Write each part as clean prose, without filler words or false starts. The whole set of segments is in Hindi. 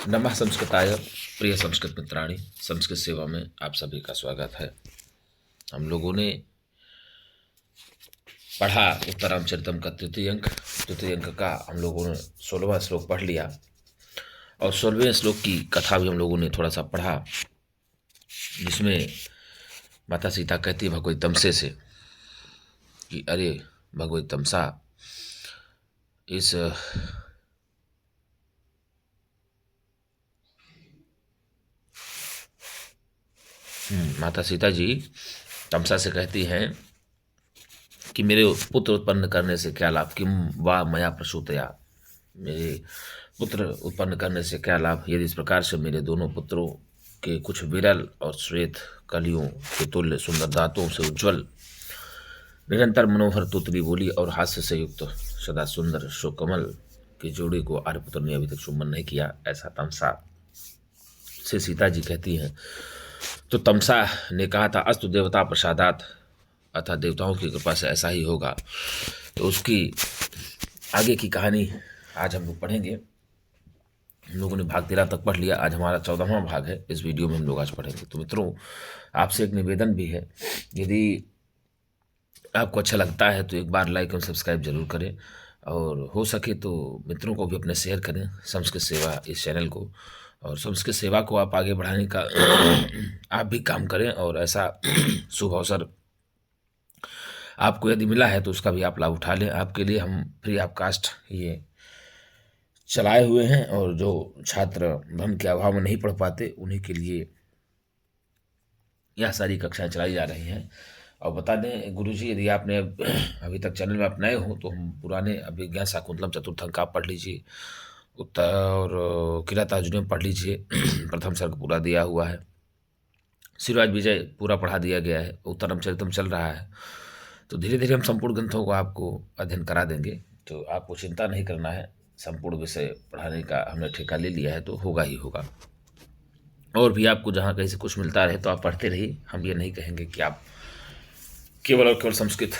नमः संस्कृताय प्रिय संस्कृत मित्राणि, संस्कृत सेवा में आप सभी का स्वागत है। हम लोगों ने पढ़ा उत्तरामचरितम का तृतीय अंक का हम लोगों ने 16वां श्लोक पढ़ लिया और 16वें श्लोक की कथा भी हम लोगों ने थोड़ा सा पढ़ा, जिसमें माता सीता कहती है भगवती तमसे से कि अरे भगवती तमसा, इस माता सीता जी तमसा से कहती हैं कि मेरे पुत्र उत्पन्न करने से क्या लाभ, किम वा मया प्रसूतया, मेरे पुत्र उत्पन्न करने से क्या लाभ, यदि इस प्रकार से मेरे दोनों पुत्रों के कुछ विरल और श्वेत कलियों के तुल्य सुंदर दांतों से उज्ज्वल निरंतर मनोहर तुतली बोली और हास्य से युक्त सदा सुंदर शोकमल की जोड़ी को आर्यपुत्र ने अभी तक चुम्बन नहीं किया, ऐसा तमसा से सीता जी कहती हैं। तो तमसा ने कहा था अस्तु देवता प्रसादात, अर्थात देवताओं की कृपा से ऐसा ही होगा। तो उसकी आगे की कहानी आज हम लोग पढ़ेंगे। हम लोगों ने भाग 13 तक पढ़ लिया, आज हमारा 14वां भाग है, इस वीडियो में हम लोग आज पढ़ेंगे। तो मित्रों, आपसे एक निवेदन भी है, यदि आपको अच्छा लगता है तो एक बार लाइक और सब्सक्राइब जरूर करें, और हो सके तो मित्रों को भी अपने शेयर करें संस्कृत सेवा इस चैनल को, और संस्कृत सेवा को आप आगे बढ़ाने का आप भी काम करें। और ऐसा शुभ अवसर आपको यदि मिला है तो उसका भी आप लाभ उठा लें। आपके लिए हम फ्री ऑफ कास्ट ये चलाए हुए हैं, और जो छात्र धन के अभाव में नहीं पढ़ पाते उन्हीं के लिए यह सारी कक्षाएं चलाई जा रही हैं। और बता दें गुरुजी, यदि आपने अभी तक चैनल में आप नए हो तो हम पुराने अभिज्ञान शाकुंतलम चतुर्थ अंक आप पढ़ लीजिए, उत्तर और किरातार्जुनीय पढ़ लीजिए, प्रथम सर्ग पूरा दिया हुआ है, शिवराज विजय पूरा पढ़ा दिया गया है, उत्तरमचरितम चल रहा है। तो धीरे धीरे हम संपूर्ण ग्रंथों को आपको अध्ययन करा देंगे, तो आपको चिंता नहीं करना है। संपूर्ण विषय पढ़ाने का हमने ठेका ले लिया है, तो होगा ही होगा। और भी आपको जहाँ कहीं से कुछ मिलता रहे तो आप पढ़ते रहिए। हम ये नहीं कहेंगे कि आप केवल और केवल संस्कृत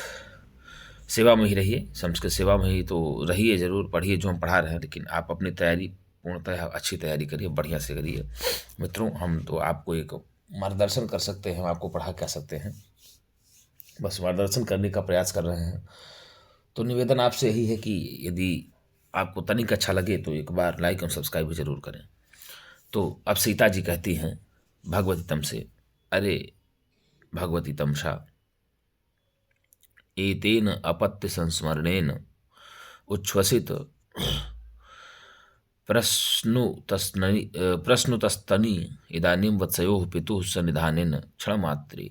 सेवा में ही रहिए, संस्कृत सेवा में ही तो रहिए, जरूर पढ़िए जो हम पढ़ा रहे हैं, लेकिन आप अपनी तैयारी पूर्णतः अच्छी तैयारी करिए, बढ़िया से करिए। मित्रों, हम तो आपको एक मार्गदर्शन कर सकते हैं, हम आपको पढ़ा कह सकते हैं, बस मार्गदर्शन करने का प्रयास कर रहे हैं। तो निवेदन आपसे यही है कि यदि आपको तनिक अच्छा लगे तो एक बार लाइक और सब्सक्राइब भी जरूर करें। तो अब सीता जी कहती हैं भगवती तम से, अरे भगवती तमसा, एतेन अपत्य संस्मरणेन उच्छ्वसित प्रश्नुतस्तनी इदानीं वत्सयोः पितुः सन्निधानेन क्षणमात्रे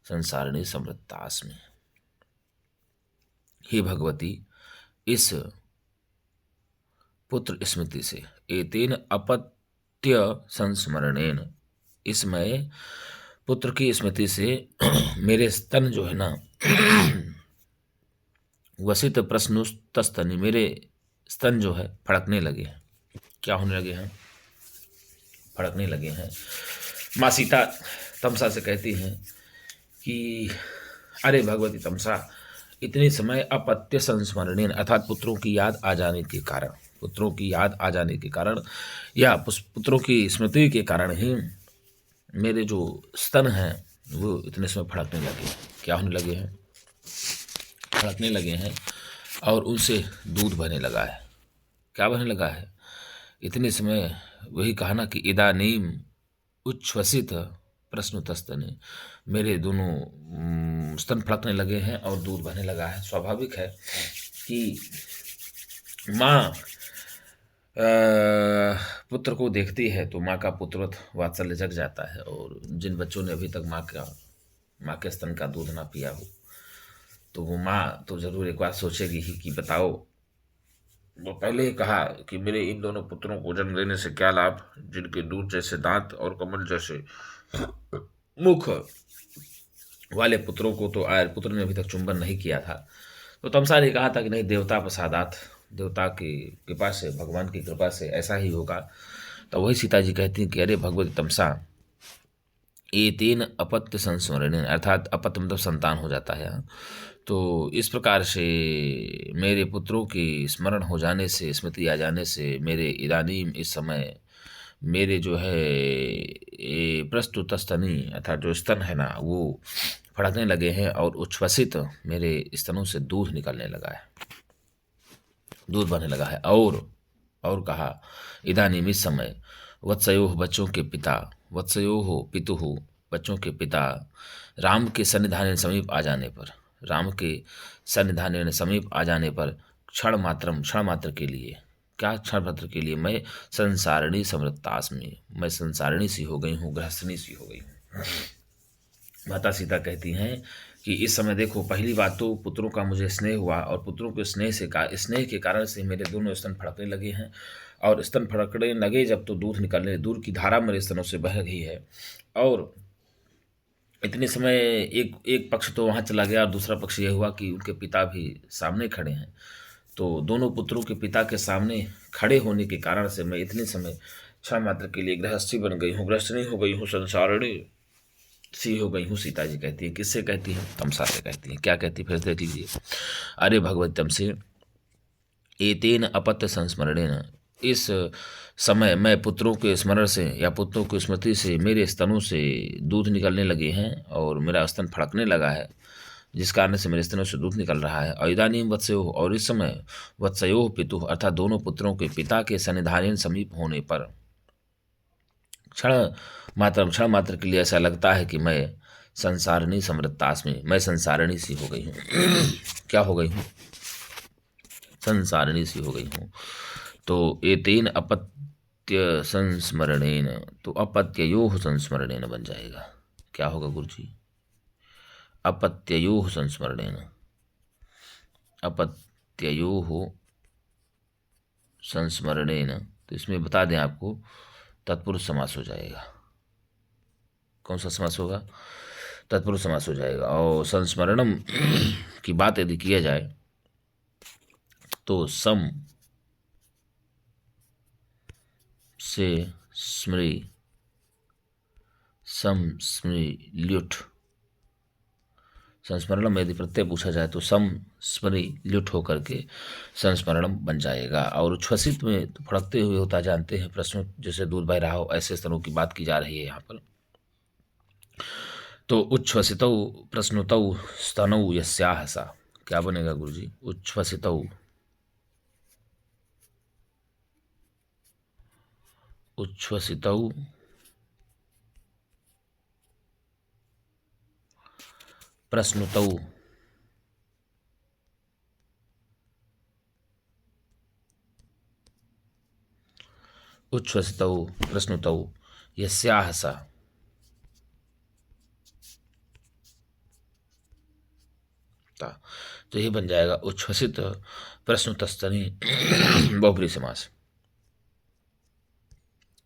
संसारिणी समृद्धास्मि। हे भगवती, इस पुत्र स्मृति से, एतेन अपत्य संस्मरणेन, इसमें पुत्र की स्मृति से मेरे स्तन जो है ना, वसित प्रश्नुतस्तनी, मेरे स्तन जो है फड़कने लगे हैं। क्या होने लगे हैं? फड़कने लगे हैं। माँ सीता तमसा से कहती हैं कि अरे भगवती तमसा, इतने समय अपत्य संस्मरणेन, अर्थात पुत्रों की याद आ जाने के कारण, पुत्रों की याद आ जाने के कारण या पुत्रों की स्मृति के कारण ही मेरे जो स्तन हैं वो इतने समय फड़कने लगे हैं। क्या होने लगे हैं? फड़कने लगे हैं, और उनसे दूध बहने लगा है। क्या बहने लगा है? इतने समय वही कहा ना कि इदानीम उच्छ्वसित प्रश्नुतस्तने, मेरे दोनों स्तन फड़कने लगे हैं और दूध बहने लगा है। स्वाभाविक है कि माँ पुत्र को देखती है तो माँ का पुत्रवत वात्सल्य जग जाता है, और जिन बच्चों ने अभी तक माँ के स्तन का दूध ना पिया हो तो वो माँ तो जरूर एक बार सोचेगी ही कि बताओ, वो पहले ही कहा कि मेरे इन दोनों पुत्रों को जन्म देने से क्या लाभ, जिनके दूध जैसे दांत और कमल जैसे मुख वाले पुत्रों को तो आर्य पुत्र ने अभी तक चुंबन नहीं किया था। तो तमसा ने कहा था कि नहीं, देवता प्रसादात, देवता की कृपा से, भगवान की कृपा से ऐसा ही होगा। तो वही सीता जी कहती हैं कि अरे भगवती तमसा, एतेन अपत्य संस्मरण, अर्थात अपत्य मतलब संतान हो जाता है। तो इस प्रकार से मेरे पुत्रों की स्मरण हो जाने से, स्मृति आ जाने से, मेरे इदानीम इस समय मेरे जो है ये प्रस्तुत स्तनी अर्थात जो स्तन है ना वो फड़कने लगे हैं और उच्छ्वसित मेरे स्तनों से दूध निकलने लगा है, दूध बहने लगा है। और कहा इदानीम इस समय वत्सयोः बच्चों के पिता, वत्सयोः पितुः बच्चों के पिता राम के सन्निधान समीप आ जाने पर, राम के सन्निधान समीप आ जाने पर क्षण मात्र के लिए, क्या क्षण मात्र के लिए, मैं संसारिणी समृत्तास्मि, मैं संसारिणी सी हो गई हूँ, गृहस्थनी सी हो गई हूँ। माता सीता कहती हैं कि इस समय देखो, पहली बात तो पुत्रों का मुझे स्नेह हुआ और पुत्रों के स्नेह के कारण से मेरे दोनों स्तन फड़कने लगे हैं, और स्तन फड़कने लगे जब तो दूध की धारा मेरे स्तनों से बह गई है। और इतने समय एक पक्ष तो वहाँ चला गया और दूसरा पक्ष ये हुआ कि उनके पिता भी सामने खड़े हैं। तो दोनों पुत्रों के पिता के सामने खड़े होने के कारण से मैं इतने समय क्षण मात्र के लिए गृहस्थी बन गई हूँ, गृहस्थनी हो गई हूँ, संसारिणी सी हो गई हूँ। सीता जी कहती है, किससे कहती है? तमसा से कहती है। क्या कहती है फिर देख लीजिए। अरे भगवत तमसे एतेन अपत्य संस्मरणेन, इस समय मैं पुत्रों के स्मरण से या पुत्रों की स्मृति से मेरे स्तनों से दूध निकलने लगे हैं और मेरा स्तन फड़कने लगा है, जिस कारण से मेरे स्तनों से दूध निकल रहा है। और इदानीम वत्सयोः, और इस समय वत्सयोः पितुः अर्थात दोनों पुत्रों के पिता के सन्निधान समीप होने पर क्षण मात्र के लिए ऐसा लगता है कि मैं संसारिणी समृत्तास्मि, मैं संसारिणी सी हो गई हूँ। क्या हो गई हूँ? संसारिणी सी हो गई हूँ। तो एतेन अपत्य संस्मरणेन, तो अपत्ययोः संस्मरणेन बन जाएगा। क्या होगा गुरु जी? अपत्ययोः संस्मरणेन, अपत्ययोः संस्मरणेन, तो इसमें बता दें आपको तत्पुरुष समास हो जाएगा। कौन सा समास होगा? तत्पुरुष समास हो जाएगा। और संस्मरणम की बात यदि किया जाए तो सम से स्मृ, सम स्मृ ल्युट, संस्मरणम यदि प्रत्यय पूछा जाए तो सम स्मृ ल्युट होकर के संस्मरणम बन जाएगा। और उच्छ्वसित में तो फड़कते हुए होता जानते हैं, प्रश्न जैसे दूध बह रहा हो, ऐसे स्तनों की बात की जा रही है यहाँ पर। तो उच्छ्वसितौ प्रश्नुतौ स्तनौ यस्याः सा, क्या बनेगा गुरुजी? उच्छ्वसितौ, उच्छ्वसितौ प्रश्नुतौ उच्छ्वसितौ प्रश्नुतौ यस्याः सा, तो ये बन जाएगा उच्छ्वसित प्रश्नुतस्तनी बहुब्रीहि समास।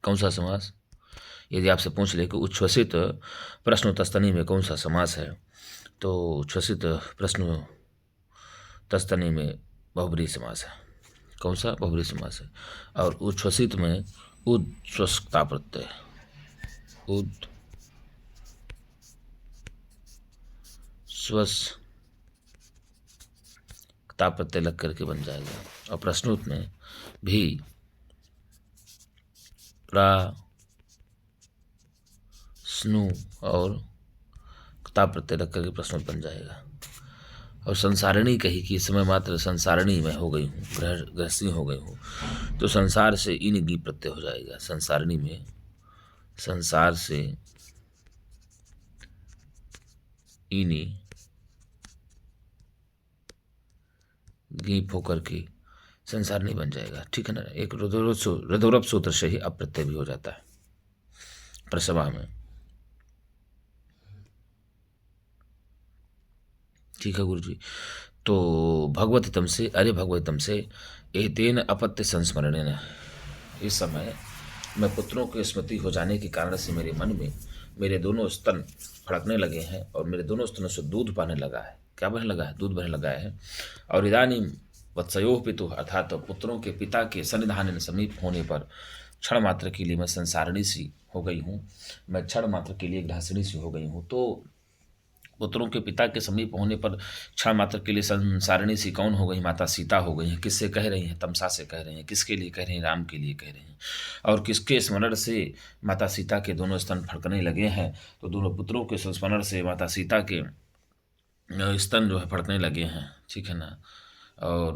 कौन सा समास? यदि आपसे पूछ ले कि उच्छ्वसित प्रश्नुतस्तनी में कौन सा समास है, तो उच्छ्वसित प्रश्नुतस्तनी में बहुब्रीहि समास है। कौन सा? बहुब्रीहि समास है। और उच्छ्वसित में उच्छ्वसता प्रत्यय, उच्छ्वसता प्रत्यय लग करके बन जाएगा। और प्रश्नोत में भी स्नु और क्ता प्रत्यय रख करके प्रश्न बन जाएगा। और संसारिणी कही कि इस समय मात्र संसारिणी में हो गई हूँ, गृहस्थी हो गई हूँ, तो संसार से इन गी प्रत्यय हो जाएगा। संसारिणी में संसार से इनी गीप होकर के संसारिणी बन जाएगा। ठीक है ना? एक रुद्रोप सूत्र से ही अप्रत्यय भी हो जाता है प्रसभा में। ठीक है गुरु जी। तो भगवती तम से, अरे भगवती तम से एतेन अपत्य संस्मरणेन, इस समय मैं पुत्रों की स्मृति हो जाने के कारण से मेरे मन में मेरे दोनों स्तन फड़कने लगे हैं और मेरे दोनों स्तनों से दूध बहने लगा है। क्या बहने लगा है? दूध बहने लगा है। और इदानीम वत्सयोः पितुः अर्थात तो पुत्रों के पिता के सन्निधान समीप होने पर क्षण मात्र के लिए मैं संसारिणी सी हो गई हूँ, मैं क्षण मात्र के लिए गृहस्थिणी सी हो गई हूँ। तो पुत्रों के पिता के समीप होने पर क्षण मात्र के लिए संसारिणी सी कौन हो गई? माता सीता हो गई हैं। किससे कह रही हैं? तमसा से कह रही हैं। किसके लिए कह रही हैं? राम के लिए कह रही हैं। और किसके स्मरण से माता सीता के दोनों स्तन फड़कने लगे हैं? तो दोनों पुत्रों के स्मरण से माता सीता के स्तन जो है फड़कने लगे हैं, ठीक है ना। और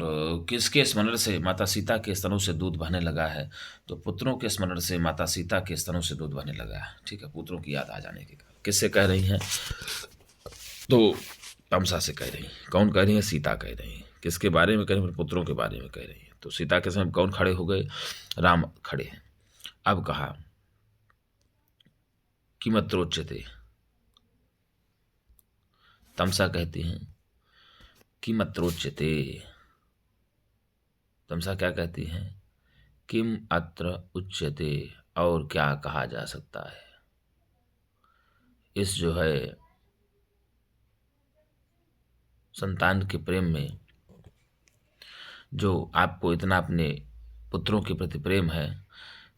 किसके स्मरण से माता सीता के स्तनों से दूध बहने लगा है? तो पुत्रों के स्मरण से माता सीता के स्तनों से दूध बहने लगा है, ठीक है, पुत्रों की याद आ जाने के कारण। किससे कह रही हैं? तो तमसा से कह रही हैं। कौन कह रही है? सीता कह रही हैं। किसके बारे में कह रही हैं? पुत्रों के बारे में कह रही हैं। तो सीता के समय कौन खड़े हो गए? राम खड़े हैं। अब कहा किमत्रोच्यते, तमसा कहती हैं किमत्रोच्यते। तमसा क्या कहती हैं? किम अत्र उच्यते, और क्या कहा जा सकता है? इस जो है संतान के प्रेम में, जो आपको इतना अपने पुत्रों के प्रति प्रेम है,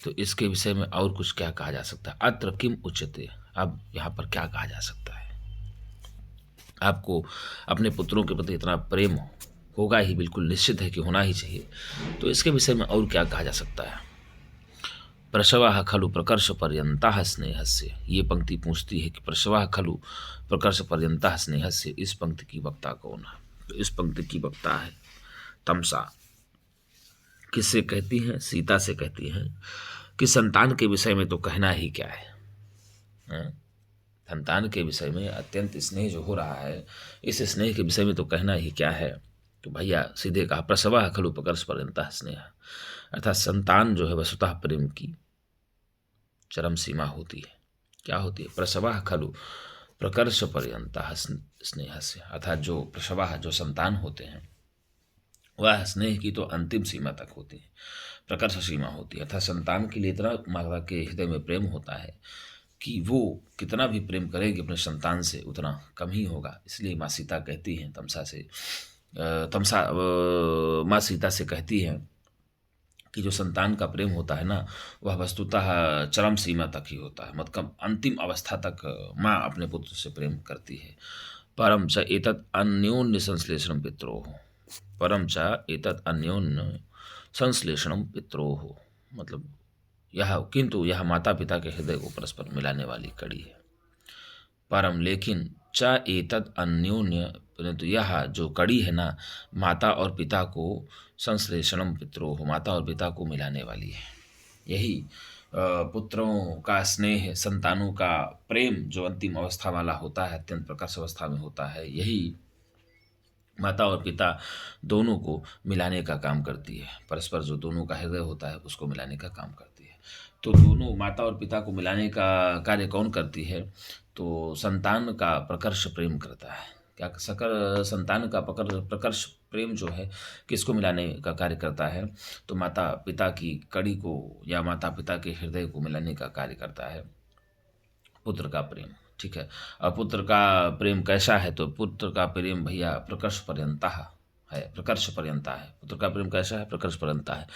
तो इसके विषय में और कुछ क्या कहा जा सकता है? अत्र किम उच्यते, अब यहाँ पर क्या कहा जा सकता है? आपको अपने पुत्रों के प्रति इतना प्रेम होगा ही, बिल्कुल निश्चित है कि होना ही चाहिए, तो इसके विषय में और क्या कहा जा सकता है? प्रसवाः खलु प्रकर्ष पर्यंताः स्नेहस्य, ये पंक्ति पूछती है कि प्रसवाः खलु प्रकर्ष पर्यंताः स्नेहस्य, इस पंक्ति की वक्ता कौन है? तो इस पंक्ति की वक्ता है तमसा। किससे कहती हैं? सीता से कहती हैं कि संतान के विषय में तो कहना ही क्या है, हैं? संतान के विषय में अत्यंत स्नेह जो हो रहा है, इस स्नेह के विषय में तो कहना ही क्या है। तो भैया सीधे कहा प्रसवाः खलु प्रकर्ष पर्यंताः स्नेह, अर्थात संतान जो है वस्तुतः प्रेम की चरम सीमा होती है। क्या होती है? प्रसवाः खलु प्रकर्ष पर्यंताः स्नेहस्य, अर्थात जो प्रसवाः जो संतान होते हैं वह स्नेह की तो अंतिम सीमा तक होती है, प्रकर्ष सीमा होती है। अर्थात संतान के लिए इतना माता के हृदय में प्रेम होता है कि वो कितना भी प्रेम करेगी अपने संतान से उतना कम ही होगा। इसलिए माँ सीता कहती हैं तमसा से, माँ सीता से कहती हैं कि जो संतान का प्रेम होता है ना, वह वस्तुतः चरम सीमा तक ही होता है, मतलब अंतिम अवस्था तक माँ अपने पुत्र से प्रेम करती है। परम च एतत् अन्योन्य संश्लेषणम पित्रोः, परम च एतत् अन्योन्य संश्लेषणम पित्रोः, मतलब किंतु यह माता पिता के हृदय को परस्पर मिलाने वाली कड़ी है। परम लेकिन च एतत् अन्योन्य, परंतु यह जो कड़ी है ना, माता और पिता को संश्लेषणम पित्रोः, माता और पिता को मिलाने वाली है। यही पुत्रों का स्नेह, संतानों का प्रेम जो अंतिम अवस्था वाला होता है, अत्यंत प्रकर्ष अवस्था में होता है, यही माता और पिता दोनों को मिलाने का काम करती है। परस्पर जो दोनों का हृदय होता है उसको मिलाने का काम करती है। तो दोनों माता और पिता को मिलाने का कार्य कौन करती है? तो संतान का प्रकर्ष प्रेम करता है। क्या संतान का प्रकर्ष प्रेम जो है किसको मिलाने का कार्य करता है? तो माता पिता की कड़ी को या माता पिता के हृदय को मिलाने का कार्य करता है पुत्र का प्रेम, ठीक है। और पुत्र का प्रेम कैसा है? तो पुत्र का प्रेम भैया प्रकर्ष पर्यंता है, प्रकर्ष पर्यंता है। पुत्र का प्रेम कैसा है? प्रकर्ष पर्यंता है।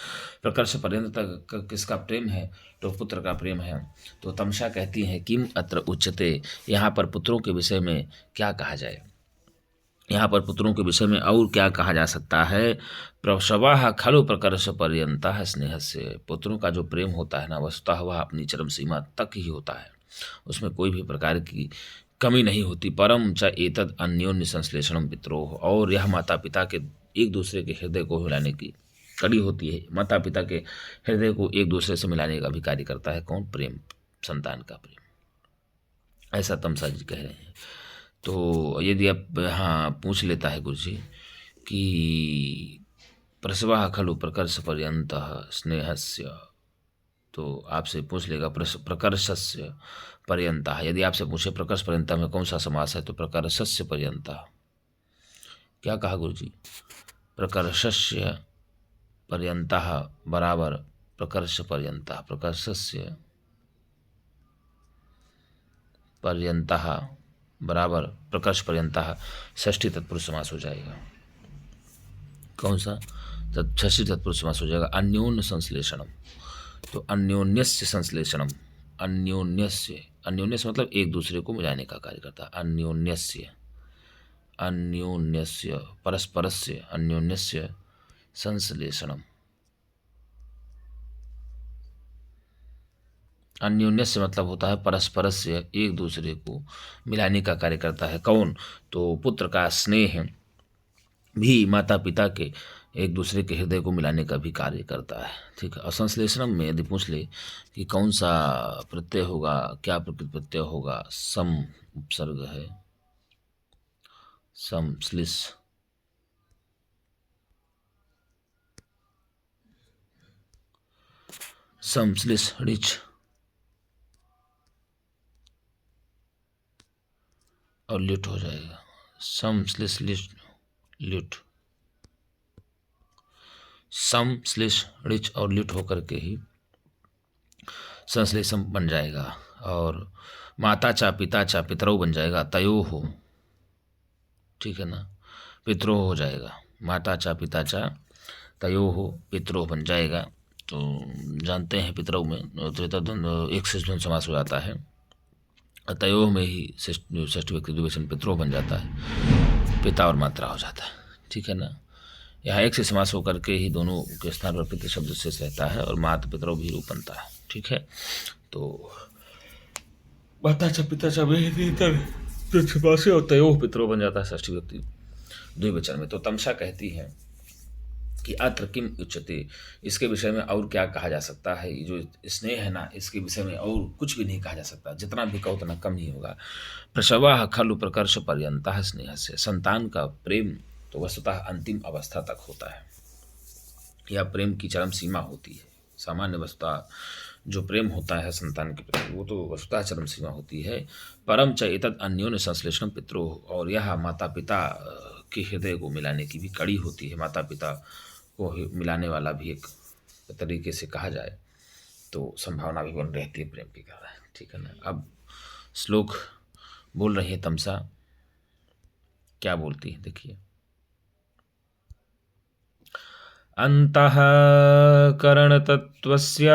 प्रकर्ष पर्यंत तक किसका प्रेम है? तो पुत्र का प्रेम है। तो तमसा कहती है किम अत्र उच्यते, यहाँ पर पुत्रों के विषय में क्या कहा जाए? यहाँ पर पुत्रों के विषय में और क्या कहा जा सकता है? प्रसवाः खलु प्रकर्ष पर्यंताः स्नेहस्य, पुत्रों का जो प्रेम होता है ना, वस्तुतः वह अपनी चरम सीमा तक ही होता है, उसमें कोई भी प्रकार की कमी नहीं होती। परम च एतद् अन्योन्य संश्लेषणम पित्रोः, और यह माता पिता के एक दूसरे के हृदय को मिलाने की कड़ी होती है। माता पिता के हृदय को एक दूसरे से मिलाने का भी कार्य करता है कौन? प्रेम, संतान का प्रेम। ऐसा तमसा जी कह रहे हैं। तो यदि आप हाँ पूछ लेता है गुरु जी कि प्रसवाः खलु प्रकर्ष पर्यंतः स्नेहस्य, तो आपसे पूछ लेगा प्रकर्षस्य पर्यंतः। यदि आपसे पूछे प्रकर्ष पर्यंतः में कौन सा समास है, तो प्रकर्षस्य पर्यंतः। क्या कहा गुरु जी? प्रकर्षस्य पर्यंतः बराबर प्रकर्ष पर्यंतः, प्रकर्षस्य पर्यंतः बराबर प्रकर्ष पर्यंतः, षष्ठी तत्पुरुष समास हो जाएगा। कौन सा? षष्ठी तत्पुरुष समास हो जाएगा। अन्योन्य संश्लेषणम, तो अन्योन्यस्य संश्लेषणम, अन्योन्यस्य अन्योन्यस्य मतलब एक दूसरे को मिलाने का कार्य करता है। अन्योन्यस्य, अन्योन्यस्य, परस्परस्य, अन्योन्यस्य संश्लेषणम। अन्योन्यस्य मतलब होता है परस्परस्य, एक दूसरे को मिलाने का कार्य करता है। कौन? तो पुत्र का स्नेह भी माता पिता के एक दूसरे के हृदय को मिलाने का भी कार्य करता है। ठीक है। और संश्लेषणम में यदि पूछ ले कि कौन सा प्रत्यय होगा, क्या प्रकृत प्रत्यय होगा, सम उपसर्ग है, संश्लिष, संश्लिष रिच और ल्यूट हो जाएगा। संश्लिष ल्यूट, संश्लिष रिच और ल्यूट होकर के ही संश्लेषम बन जाएगा। और माता चा पिता चा पितरौ बन जाएगा, तयो हो। ठीक है ना, पितरो हो जाएगा। माता चा पिता चा तयो हो, पितरो बन जाएगा। तो जानते हैं पितरौ में एक से द्वंद्व समास हो जाता है। तयो में ही षष्ठी व्यक्ति द्विवचन पितरो बन जाता है, पिता और मात्रा हो जाता है। ठीक है ना। यहाँ एक से समास होकर के ही दोनों के स्थान पर पितृ शब्द शेष रहता है और माता पितरौ भी रूप बनता है। ठीक है। तो माता च पिता च और तयो पितरो बन जाता है षष्ठी व्यक्ति द्विवचन में। तो तमसा कहती है कि अत्र किम उच्यते, इसके विषय में और क्या कहा जा सकता है। ये जो स्नेह है ना, इसके विषय में और कुछ भी नहीं कहा जा सकता, जितना भी कहो उतना कम ही होगा। प्रसवा खलु प्रकर्ष पर्यंतः स्नेह से, संतान का प्रेम तो वस्तुतः अंतिम अवस्था तक होता है। यह प्रेम की चरम सीमा होती है। सामान्य वस्तुतः जो प्रेम होता है संतान के प्रति वो तो वस्तुतः चरम सीमा होती है। परम च एतद् अन्योन्य संश्लेषण पितरो, और यह माता पिता के हृदय को मिलाने की भी कड़ी होती है। माता पिता को मिलाने वाला भी एक तरीके से कहा जाए तो संभावना भी बन रहती है प्रेम की। कर रहा है। ठीक है ना। अब श्लोक बोल रही है तमसा, क्या बोलती है देखिए। अंतःकरणतत्त्वस्य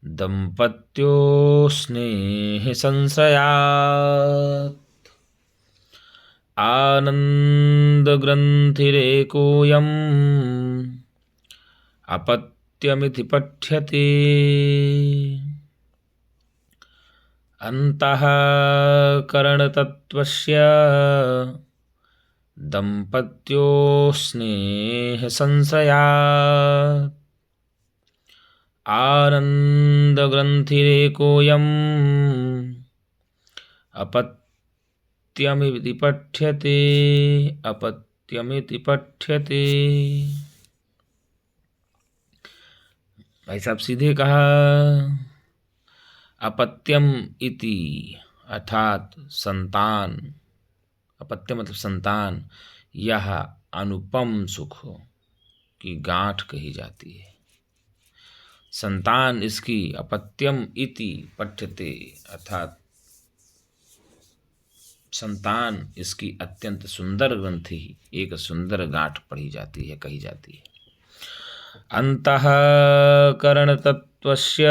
दंपत्यो स्नेह संशयात् आनन्दग्रन्थिरेकोऽयम् अपत्यमिति पठ्यते। अंतःकरणतत्त्वस्य दंपत्यो स्नेह संशयात् आनन्दग्रन्थिरेकोऽयम् अपत्यमिति पठ्यते, अपत्यमिति पठ्यते। भाई साहब सीधे कहा अपत्यम इति अर्थात संतान, अपत्य मतलब संतान, यह अनुपम सुख की गांठ कही जाती है। संतान इसकी अपत्यम इति पठ्यते अर्थात संतान इसकी अत्यंत सुंदर ग्रंथि, एक सुंदर गांठ पढ़ी जाती है, कही जाती है। अंतःकरणतत्त्वस्य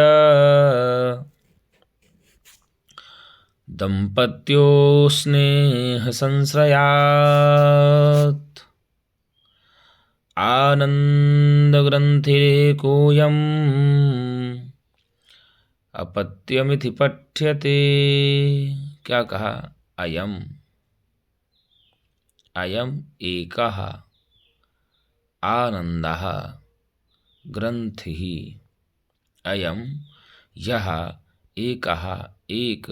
दंपत्यो स्नेह संश्रयात् आनन्दग्रन्थिरेकोऽयम् अपत्यमिति पठ्यते। क्या कहा? अयम, अयम एकः आनन्दः ग्रन्थिः, अयम यह एकः एक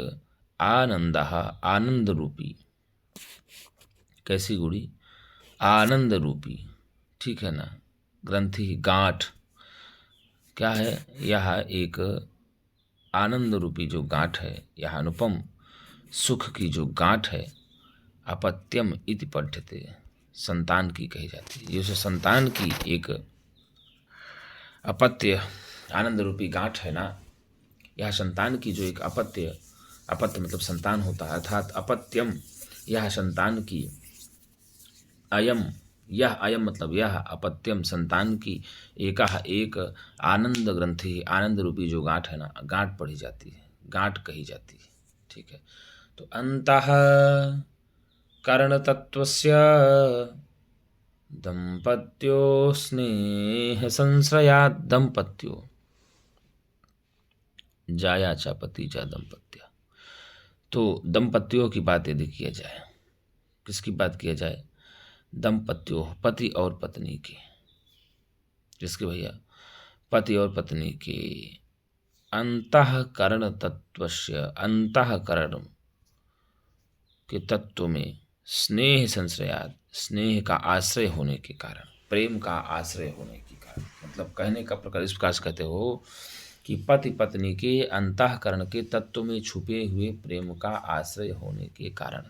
आनन्दः आनंद रूपी, कैसी गुड़ी? आनंद रूपी। ठीक है ना। ग्रंथि गांठ क्या है? यह एक आनंद रूपी जो गांठ है, यह अनुपम सुख की जो गांठ है, अपत्यम इति पठ्यते, संतान की कही जाती है। ये जो संतान की एक अपत्य आनंद रूपी गांठ है ना, यह संतान की जो एक अपत्य, अपत्य मतलब संतान होता है, अर्थात अपत्यम यह संतान की, अयम यह, अयम मतलब यह, अपत्यम संतान की, एकाह एक आनंद ग्रंथि आनंद रूपी जो गांठ है ना, गांठ पढ़ी जाती है। गांठ कही जाती है। ठीक है, तो अंतः करण तत्वस्य दंपत्यो स्नेह संश्रयात्, दंपत्यो जाया चा पति चा दंपत्या। तो दंपत्तियों की बात यदि किया जाए, किसकी बात किया जाए? दंपत्तियों, पति और पत्नी की। जिसके भैया पति और पत्नी की अंतःकरण तत्वस्य, अंतःकरण के तत्व में स्नेह संश्रयात्, स्नेह का आश्रय होने के कारण, प्रेम का आश्रय होने के कारण, मतलब कहने का प्रकार इस प्रकार से कहते हो कि पति पत्नी के अंतःकरण के तत्व में छुपे हुए प्रेम का आश्रय होने के कारण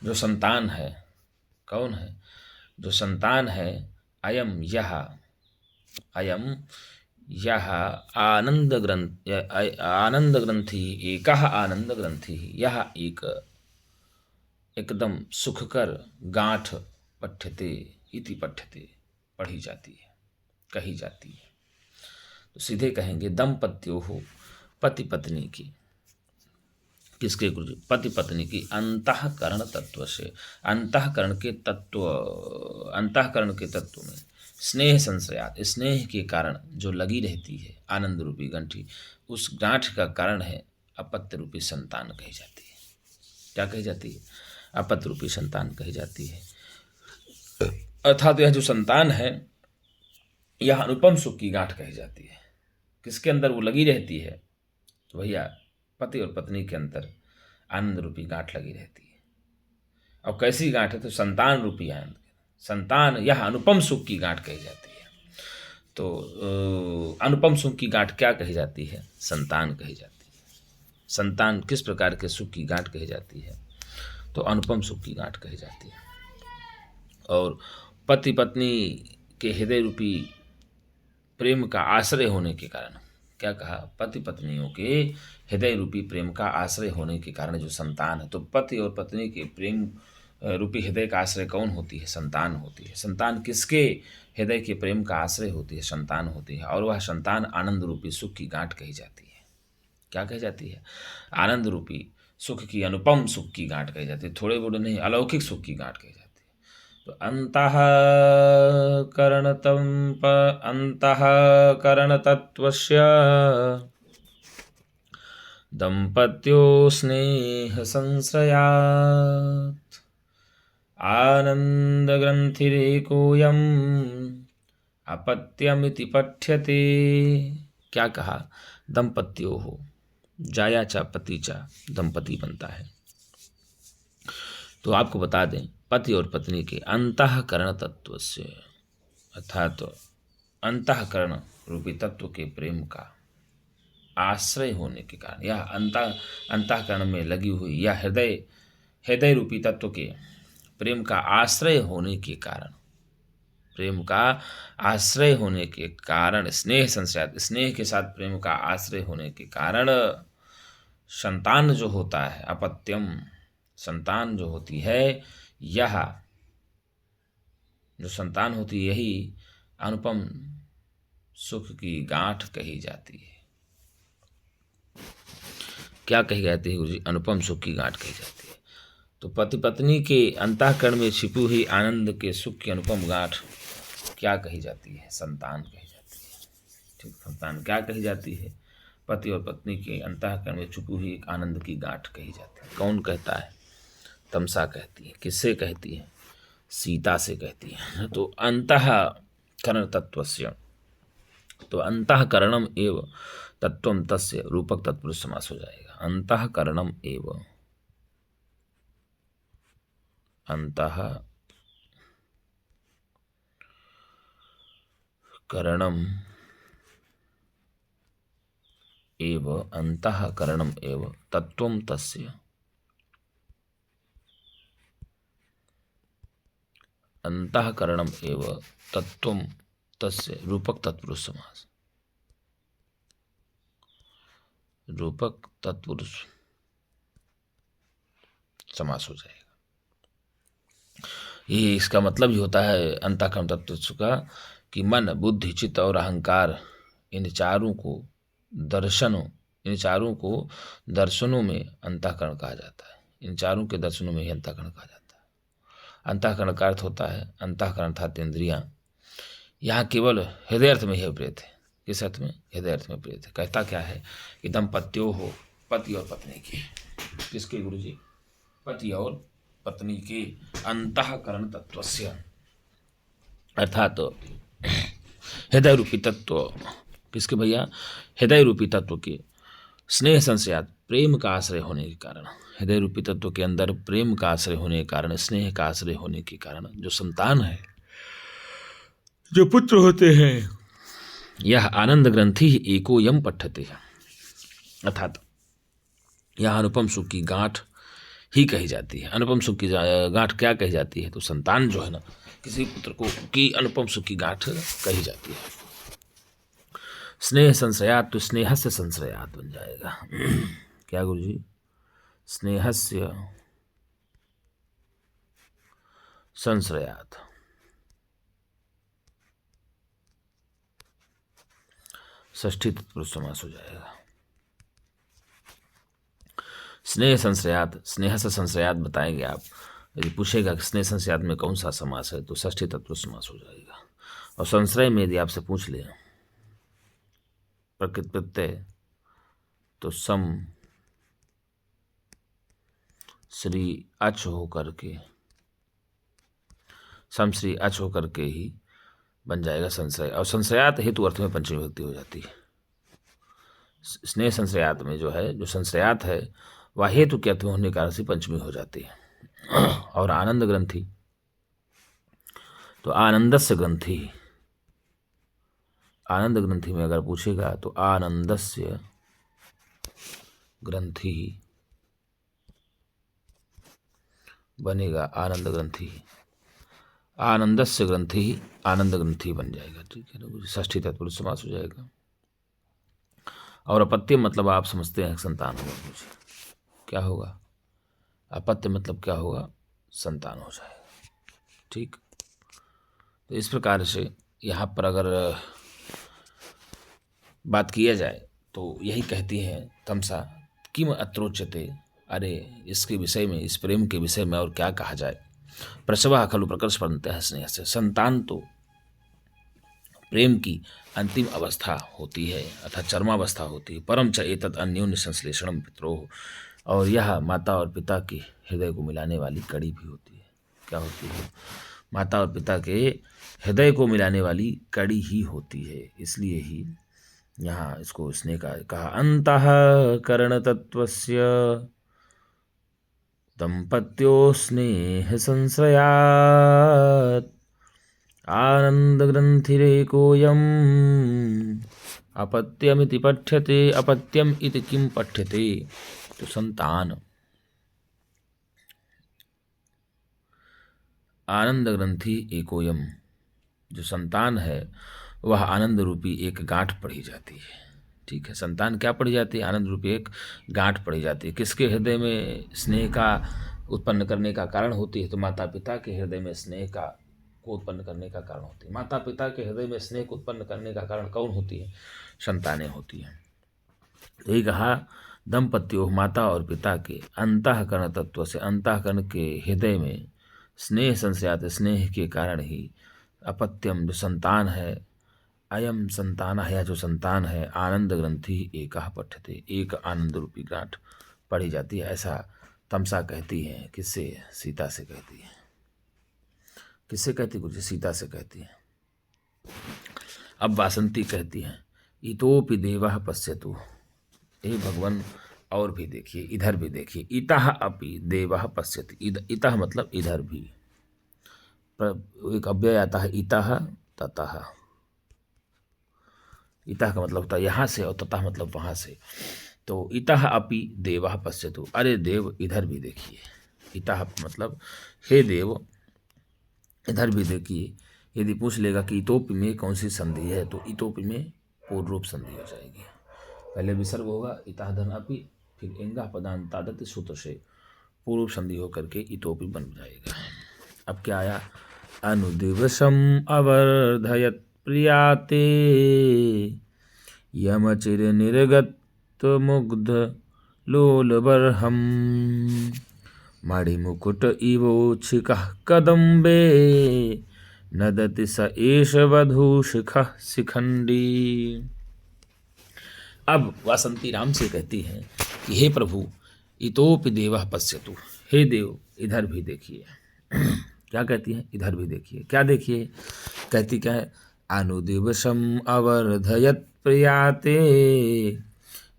जो संतान है, कौन है? जो संतान है, अयम यह आनंद ग्रंथि, एक आनंद ग्रंथि, यह एक एकदम सुखकर गांठ पठ्यते इति पठ्यते, पढ़ी जाती है, कही जाती है। तो सीधे कहेंगे दंपत्यो हो, पति पत्नी की। किसके गुरुजी? पति पत्नी की अंतःकरण तत्व से, अंतःकरण के तत्व में स्नेह संश्रयात्, स्नेह के कारण जो लगी रहती है आनंद रूपी गंठी, उस गांठ का कारण है अपत्य रूपी संतान कही जाती है। क्या कही जाती है? अपत्य रूपी संतान कही जाती है। अर्थात यह जो संतान है, यह अनुपम सुख की गांठ कही जाती है। किसके अंदर वो लगी रहती है? तो भैया पति और पत्नी के अंदर आनंद रूपी गांठ लगी रहती है। और कैसी गांठ है? तो संतान रूपी आनंद, संतान, यह अनुपम सुख की गांठ कही जाती है। तो अनुपम सुख की गांठ क्या कही जाती है? संतान कही जाती है। संतान किस प्रकार के सुख की गांठ कही जाती है? तो अनुपम सुख की गांठ कही जाती है। और पति पत्नी के हृदय रूपी प्रेम का आश्रय होने के कारण, क्या कहा? पति पत्नियों के हृदय रूपी प्रेम का आश्रय होने के कारण जो संतान है, तो पति और पत्नी के प्रेम रूपी हृदय का आश्रय कौन होती है? संतान होती है। संतान किसके हृदय के प्रेम का आश्रय होती है? संतान होती है। और वह संतान आनंद रूपी सुख की गांठ कही जाती है। क्या कही जाती है? आनंद रूपी सुख की, अनुपम सुख की गांठ कही जाती है। थोड़े बड़े नहीं, अलौकिक सुख की गांठ कही जाती है। तो अंतःकरण तत्वस्य दंपत्यो स्नेह संश्रयात्, आनंद ग्रंथिरेकोऽयम् अपत्यमिति पठ्यते। क्या कहा? दंपत्यो हो, जाया चा पति चा, दंपति बनता है। तो आपको बता दें, पति और पत्नी के अंतःकरण तत्व से, अर्थात अंतःकरण रूपी तत्व के प्रेम का आश्रय होने के कारण, यह अंतःकरण में लगी हुई, या हृदय रूपी तत्व के प्रेम का आश्रय होने के कारण, प्रेम का आश्रय होने के कारण, स्नेह संश्रयात्, स्नेह के साथ प्रेम का आश्रय होने के कारण संतान जो होता है, अपत्यम, संतान जो होती है, यह जो संतान होती है, यही अनुपम सुख की गांठ कही जाती है। क्या कही जाती है गुरुजी? अनुपम सुख की गांठ कही जाती है। तो पति पत्नी के अंतःकरण में छिपी हुई आनंद के सुख की अनुपम गांठ क्या कही जाती है? संतान कही जाती है। ठीक, संतान क्या कही जाती है? पति और पत्नी के अंतःकरण में छुपी हुई आनंद की गांठ कही जाती है। कौन कहता है? तमसा कहती है। किससे कहती है? सीता से कहती है। तो अंतःकरण तत्वस्य, तो अंतःकरणम एव तत्वम तस्य रूपक तत्पुरुष समास हो जाएगा। अंतःकरणम एव, अंतःकरणम एव, अंतःकरणम एव तत्वम तस्य, अंतःकरणम एव तत्वम तस्य रूपक तत्पुरुष समास, रूपक तत्पुरुष समास हो जाएगा। ये इसका मतलब ही होता है अंतःकरण तत्व का, कि मन, बुद्धि, चित्त और अहंकार, इन चारों को दर्शन इन चारों को दर्शनों में अंतःकरण कहा जाता है। इन चारों के दर्शनों में ही अंतःकरण कहा जाता है। अंतःकरण का अर्थ होता है, अंतःकरण अर्थात इंद्रियां, यहाँ केवल हृदय अर्थ में ही प्रेत है। किस अर्थ में? हृदय अर्थ में प्रेत है। कहता क्या है कि दंपत्यो हो, पति और पत्नी के। किसके गुरु जी? पति और पत्नी के अंतःकरण तत्वस्य, अर्थात हृदय रूपी तत्व। किसके भैया? हृदय रूपी तत्व के स्नेह संशयात, प्रेम का आश्रय होने के कारण, हृदय रूपी तत्व के अंदर प्रेम का आश्रय होने के कारण, स्नेह का आश्रय होने के कारण जो संतान है, जो पुत्र होते हैं, यह आनंद ग्रंथि ही एको यम पठ्यते है। अर्थात यह अनुपम सुख की गांठ ही कही जाती है। अनुपम सुख की गांठ क्या कही जाती है? तो संतान जो है ना, किसी पुत्र को की अनुपम सुख की गांठ कही जाती है। स्नेह संशयात, तो स्नेहस्य संशयात बन जाएगा। क्या गुरु जी? स्नेहस्य संशयात, षष्ठी तत्पुरुष समास हो जाएगा। स्नेह संशयात, स्नेह से संशयात बताएंगे आप। यदि पूछेगा कि स्नेह संशयात में कौन सा समास है, तो षष्ठी तत्पुरुष समास हो जाएगा। और संशय में यदि आपसे पूछ ले प्रकृत प्रत्यय, तो सम श्री अच होकर के, सम श्री अच होकर के ही बन जाएगा संशय। और संशयात हेतु अर्थ में पंचमी विभक्ति हो जाती है। स्नेह संशयात में जो है, जो संशयात है वह हेतु के अर्थ में होने के कारण से पंचमी हो जाती है। और आनंद ग्रंथि, तो आनंदस्य ग्रंथि, आनंद ग्रंथि में अगर पूछेगा तो आनंदस्य ग्रंथि बनेगा, आनंद ग्रंथि, आनंदस्य ग्रंथि, आनंद ग्रंथि बन जाएगा। ठीक है ना, षष्ठी तत्पुरुष समास हो जाएगा। और अपत्य मतलब आप समझते हैं संतान होगा। मुझे क्या होगा? अपत्य मतलब क्या होगा? संतान हो जाएगा। ठीक, तो इस प्रकार से यहाँ पर अगर बात किया जाए तो यही कहती हैं तमसा किम अत्रोच्यते, अरे इसके विषय में, इस प्रेम के विषय में और क्या कहा जाए। प्रसवा खलु प्रकर्ष बनता है स्नेह से। संतान तो प्रेम की अंतिम अवस्था होती है, अर्थात चरमावस्था होती है। परम च एतत् अन्योन्य संश्लेषणम पितरोः, और यह माता और पिता के हृदय को मिलाने वाली कड़ी भी होती है। क्या होती है? माता और पिता के हृदय को मिलाने वाली कड़ी ही होती है। इसलिए ही यहाँ इसको स्नेह का कहा। अंतःकरण तत्वस्य दंपत्यो स्नेह संश्रयात् आनंद ग्रंथिरेकोयम अपत्यमिति पठ्यते। अपत्यम इति किम पठ्यते? तो संतान, आनंद ग्रंथि एकोयम, जो संतान है वह आनंद रूपी एक गांठ पढ़ी जाती है। ठीक है, संतान क्या पढ़ी जाती है? आनंद रूपी एक गांठ पढ़ी जाती है। किसके हृदय में स्नेह का उत्पन्न करने का कारण होती है? तो माता पिता के हृदय में स्नेह का को उत्पन्न करने का कारण होती है। माता पिता के हृदय में स्नेह को उत्पन्न करने का कारण कौन होती है? संतानें होती हैं। तो ये कहा दंपत्यों, माता और पिता के अंतःकरण तत्व से, अंतःकरण के हृदय में स्नेह संशयात, स्नेह के कारण ही अपत्यम, जो संतान है, अयम संतान है, या जो संतान है, आनंद ग्रंथि एकः पठ्यते, एक आनंद रूपी गांठ पढ़ी जाती है। ऐसा तमसा कहती है। किससे? सीता से कहती है। किससे कहती? कुछ सीता से कहती है। अब वासंती कहती है इतोपि देवः पश्यतु, हे भगवान और भी देखिए, इधर भी देखिए। इतः अपि देवः पश्यति, इतः मतलब इधर भी। एक अव्यय आता है इतः ततः। इतः का मतलब होता है यहाँ से, और ततः मतलब वहाँ से। तो इतः अपि देवः पश्यतु, अरे देव इधर भी देखिए। इतः मतलब हे देव इधर भी देखिए। यदि पूछ लेगा कि इतोपि में कौन सी संधि है, तो इतोपि में पूर्ण रूप संधि हो जाएगी। पहले विसर्ग होगा इतः धन अपि, फिर एंगा पदांतादति सूत्र से पूर्व संधि होकर के इतोपि बन जाएगा। अब क्या आया? अनुदिवसम अवर्धयत प्रियाते यमचिर निर्गत मुग्ध लोलबर्हं मणिमुकुट इवोच्छिखः कदम्बे नदति स एष वधूशिखः शिखंडी। अब वासंती राम से कहती है कि हे प्रभु इतोपि देवः पश्यतु, हे देव इधर भी देखिए। क्या कहती है? इधर भी देखिए। क्या देखिए? कहती क्या है? अनुदिवसम अवर्धयत प्रियाते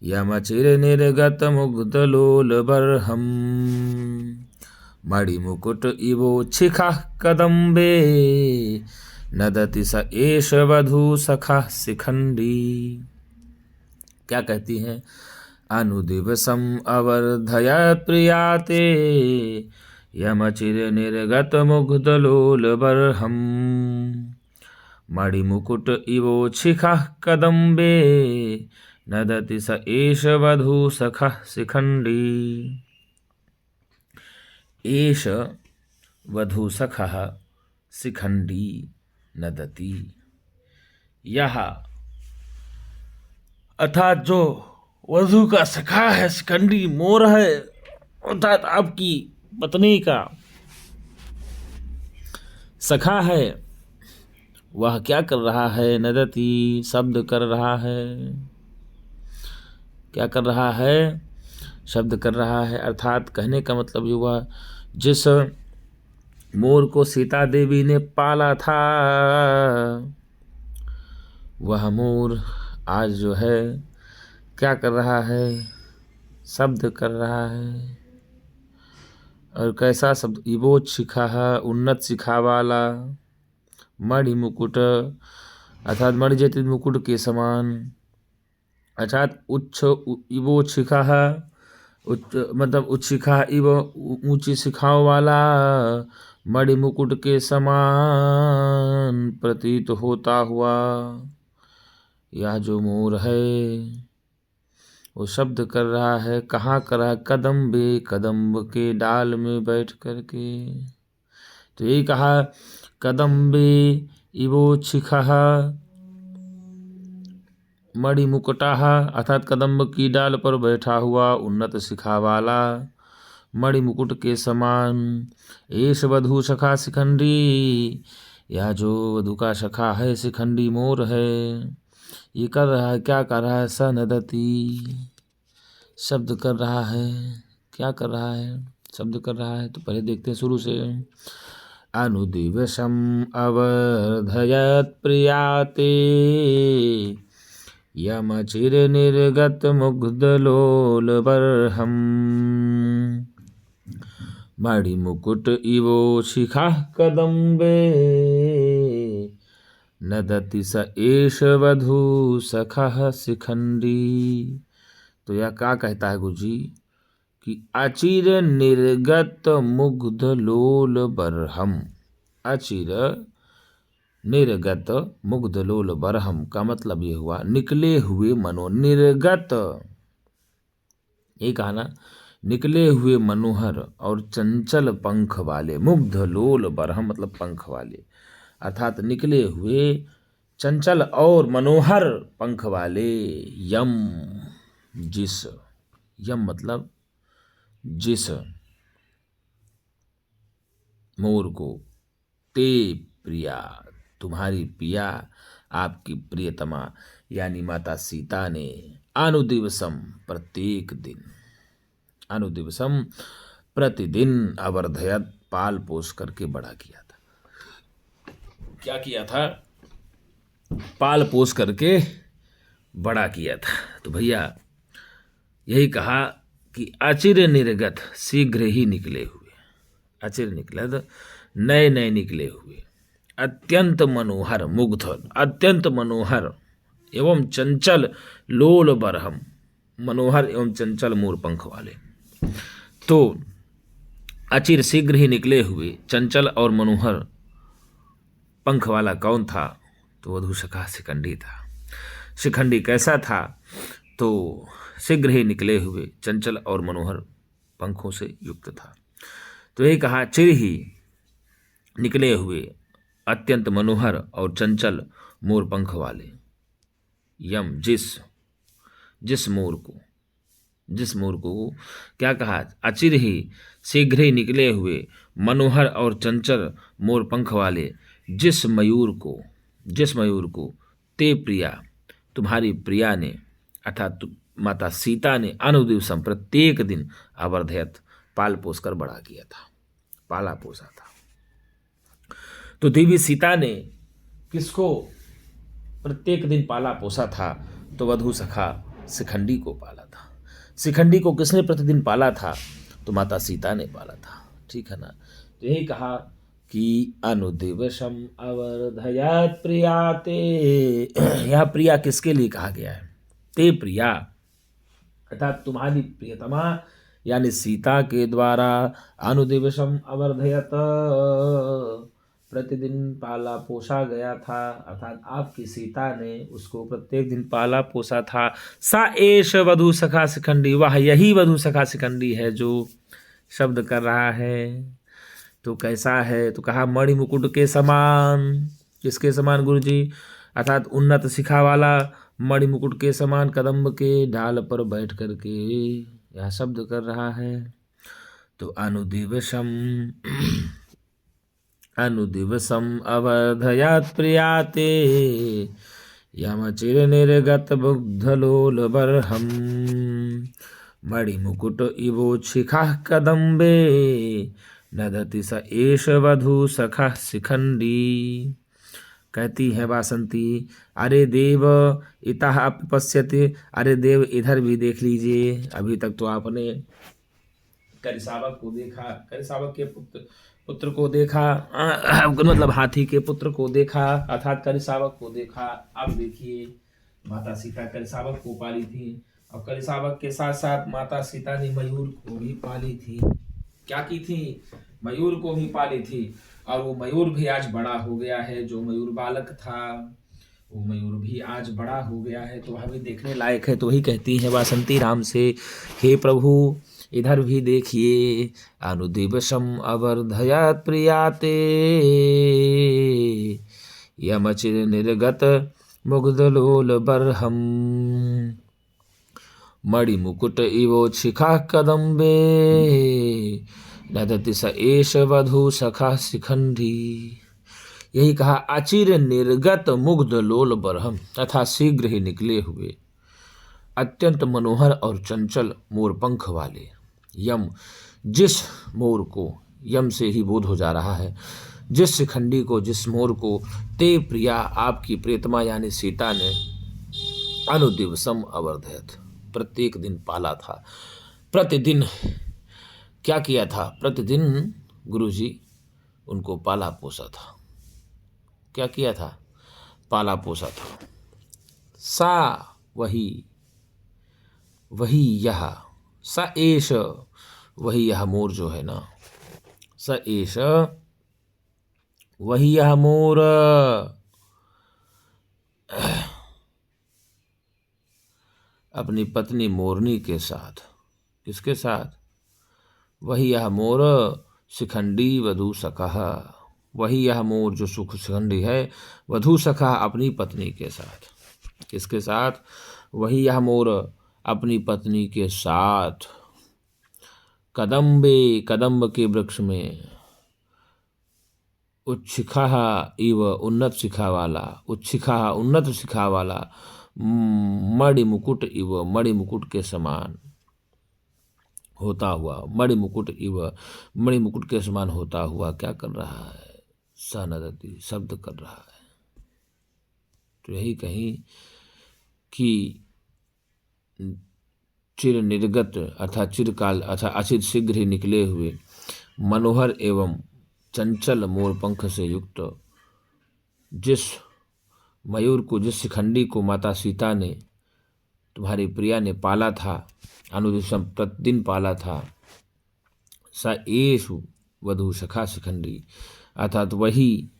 यमचिर निर्गत मुग्ध लोलबर्हं मणिमुकुट इवोच्छिखः कदम्बे नदति स एष वधू सखः शिखंडी। क्या कहती हैं? अनुदिवसम अवर्धयत प्रियाते यमचिर निर्गत मुग्ध लोलबर्हं मणिमुकुट इवोच्छिखः कदम्बे नदति स एष वधू सखः शिखंडी। एष वधू सखः शिखंडी नदति। यह अर्थात जो वधू का सखा है, शिखंडी मोर है, अर्थात आपकी पत्नी का सखा है, वह क्या कर रहा है? नदति शब्द कर रहा है। क्या कर रहा है? शब्द कर रहा है। अर्थात कहने का मतलब ये हुआ, जिस मोर को सीता देवी ने पाला था वह मोर आज जो है क्या कर रहा है? शब्द कर रहा है। और कैसा शब्द? इवोच शिखा है, उन्नत शिखा वाला, मणि मुकुट अर्थात मणि जैसे मुकुट के समान, अर्थात उच्च इवोच शिखा है, उच्च मतलब उच्च शिखा इव ऊंची शिखाओं वाला, मणि मुकुट के समान प्रतीत होता हुआ यह जो मोर है वो शब्द कर रहा है। कहाँ कर रहा है? कदम्बे, कदम्ब के डाल में बैठ करके। तो यही कहा कदम्बे इवोच्छिखः मणि मुकुटः, अर्थात कदम्ब की डाल पर बैठा हुआ उन्नत शिखा वाला मणि मुकुट के समान। एष वधू सखा शिखंडी, यह जो वधू का सखा है शिखंडी मोर है। ये कर रहा है, क्या कर रहा है? स नदति, शब्द कर रहा है। क्या कर रहा है? शब्द कर रहा है। तो पहले देखते हैं शुरू से। अनुदिवसम अवर्धयत प्रियाते यमचिर निर्गत मुग्ध लोलबर्हं मणि मुकुट इवोच्छिखः कदम्बे नदति स एष वधू सखः शिखंडी। तो यह क्या कहता है गुरुजी कि अचिर निर्गत मुग्ध लोलबर्हं, अचिर निर्गत मुग्ध लोलबर्हं का मतलब ये हुआ निकले हुए मनो, निर्गत ये कहा ना, निकले हुए मनोहर और चंचल पंख वाले, मुग्ध लोलबर्हं मतलब पंख वाले, अर्थात निकले हुए चंचल और मनोहर पंख वाले। यम जिस, यम मतलब जिस मोर को, ते प्रिया तुम्हारी प्रिया, आपकी प्रियतमा यानी माता सीता ने अनुदिवसम प्रत्येक दिन, अनुदिवसम प्रतिदिन अवर्धयत पाल पोस करके बड़ा किया था। क्या किया था? पाल पोस करके बड़ा किया था। तो भैया यही कहा कि अचिर निर्गत, शीघ्र ही निकले हुए, अचिर निकले तो नए नए निकले हुए, अत्यंत मनोहर मुग्ध, अत्यंत मनोहर एवं चंचल लोलबर्हं, मनोहर एवं चंचल मोर पंख वाले। तो अचिर शीघ्र ही निकले हुए चंचल और मनोहर पंख वाला कौन था? तो वधू सखा शिखंडी था। शिखंडी कैसा था? तो शीघ्र ही निकले हुए चंचल और मनोहर पंखों से युक्त था। तो यही कहा चिर ही निकले हुए अत्यंत मनोहर और चंचल मोर पंख वाले। यम जिस मोर को, जिस मोर को क्या कहा, अचिर ही शीघ्र ही निकले हुए मनोहर और चंचल मोर पंख वाले जिस मयूर को ते प्रिया तुम्हारी प्रिया ने अर्थात माता सीता ने अनुदिवसम प्रत्येक दिन अवर्धयत पाल पोस कर बड़ा किया था, पाला पोसा था। तो देवी सीता ने किसको प्रत्येक दिन पाला पोसा था, तो वधू सखा शिखंडी को पाला था। शिखंडी को किसने प्रतिदिन पाला था, तो माता सीता ने पाला था, ठीक है ना। तो यही कहा कि अनुदिवसम अवर्धयत प्रियाते, यह प्रिया किसके लिए कहा गया है, ते प्रिया अर्थात तुम्हारी प्रियतमा यानी सीता के द्वारा अनुदिवसम अवर्धयत प्रतिदिन पाला पोसा गया था, अर्थात आपकी सीता ने उसको प्रत्येक दिन पाला पोसा था। सा एष वधू सखा शिखंडी, वह यही वधू सखा शिखंडी है जो शब्द कर रहा है। तो कैसा है, तो कहा मणि मुकुट के समान, किसके समान गुरुजी, अर्थात उन्नत शिखा वाला मणि मुकुट के समान कदम्ब के ढाल पर बैठ करके यह शब्द कर रहा है। तो अनुदिवसम अवर्धयत प्रियाते यमचिर निर्गत बुग्धलोल बरहम मणिमुकुट इवोच्छिखा कदम्बे नदति स एष वधू सखा शिखंडी। कहती है वासंती, अरे देव इतः अपपश्यते, अरे देव इधर भी देख लीजिए। अभी तक तो आपने करिसावक को देखा, करिसावक के पुत्र को देखा, मतलब हाथी के पुत्र को देखा, अर्थात करिसावक को देखा। अब देखिए माता सीता करिसावक को पाली थी, और करिसावक के साथ साथ माता सीता ने मयूर को भी पाली थी। क्या की थी, मयूर को भी पाली थी, और वो मयूर भी आज बड़ा हो गया है। जो मयूर बालक था वो मयूर भी आज बड़ा हो गया है, तो वह भी देखने लायक है। तो वही कहती है वासंती राम से, हे प्रभु इधर भी देखिए, अनुदिवसम अवर्धयत प्रियाते यमचिर निर्गत मुग्धलोल बरहम मणि मुकुट इवोच्छिखा कदम्बे नदति स एष वधू सखा शिखंडी। यही कहा अचिर निर्गत मुग्ध लोल बरहम, तथा शीघ्र ही निकले हुए अत्यंत मनोहर और चंचल मोर पंख वाले यम, जिस मोर को, यम से ही बोध हो जा रहा है, जिस शिखंडी को, जिस मोर को ते प्रिया आपकी प्रियतमा यानी सीता ने अनुदिवसम अवर्धयत प्रत्येक दिन पाला था। प्रतिदिन क्या किया था, प्रतिदिन गुरुजी उनको पाला पोसा था। क्या किया था, पाला पोसा था। सा वही यह, स एष वही यह मोर जो है ना, स एष वही यह मोर अपनी पत्नी मोरनी के साथ, किसके साथ, वही यह मोर शिखंडी वधू सखा, वही यह मोर जो सुख शिखंडी है वधू सखा अपनी पत्नी के साथ, किसके साथ, वही यह मोर अपनी पत्नी के साथ कदम्बे, कदम्ब के वृक्ष में, उच्छिखा इव उन्नत शिखा वाला, उच्छिखा उन्नत शिखा वाला, मणि मुकुट इव मणि मुकुट के समान होता हुआ, मणि मुकुट इव मणि मुकुट के समान होता हुआ क्या कर रहा है, सनदति शब्द कर रहा है। तो यही कहीं कि चिर निर्गत अर्थात चिरकाल अर्थात अचिर शीघ्र ही निकले हुए मनोहर एवं चंचल मोर पंख से युक्त जिस मयूर को, जिस शिखंडी को माता सीता ने, तुम्हारी प्रिया ने पाला था, अनुदिवसम प्रतिदिन पाला था, स एषु वधू सखा शिखंडी, अर्थात वही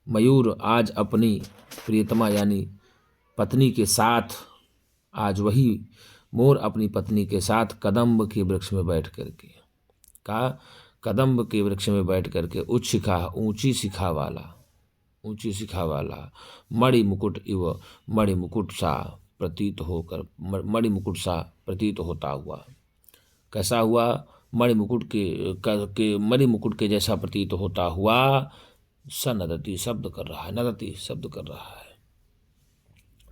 मयूर आज अपनी प्रियतमा यानी पत्नी के साथ, आज वही मोर अपनी पत्नी के साथ कदम्ब के वृक्ष में बैठ करके, कदम्ब के वृक्ष में बैठ करके उच्च शिखा ऊंची शिखा वाला, ऊंची शिखा वाला मणि मुकुट इव मणि मुकुट सा प्रतीत होकर, मणिमुकुट सा प्रतीत होता हुआ। कैसा हुआ? मणिमुकुट के जैसा प्रतीत होता हुआ। स नदति शब्द कर रहा है, नदति शब्द कर रहा है।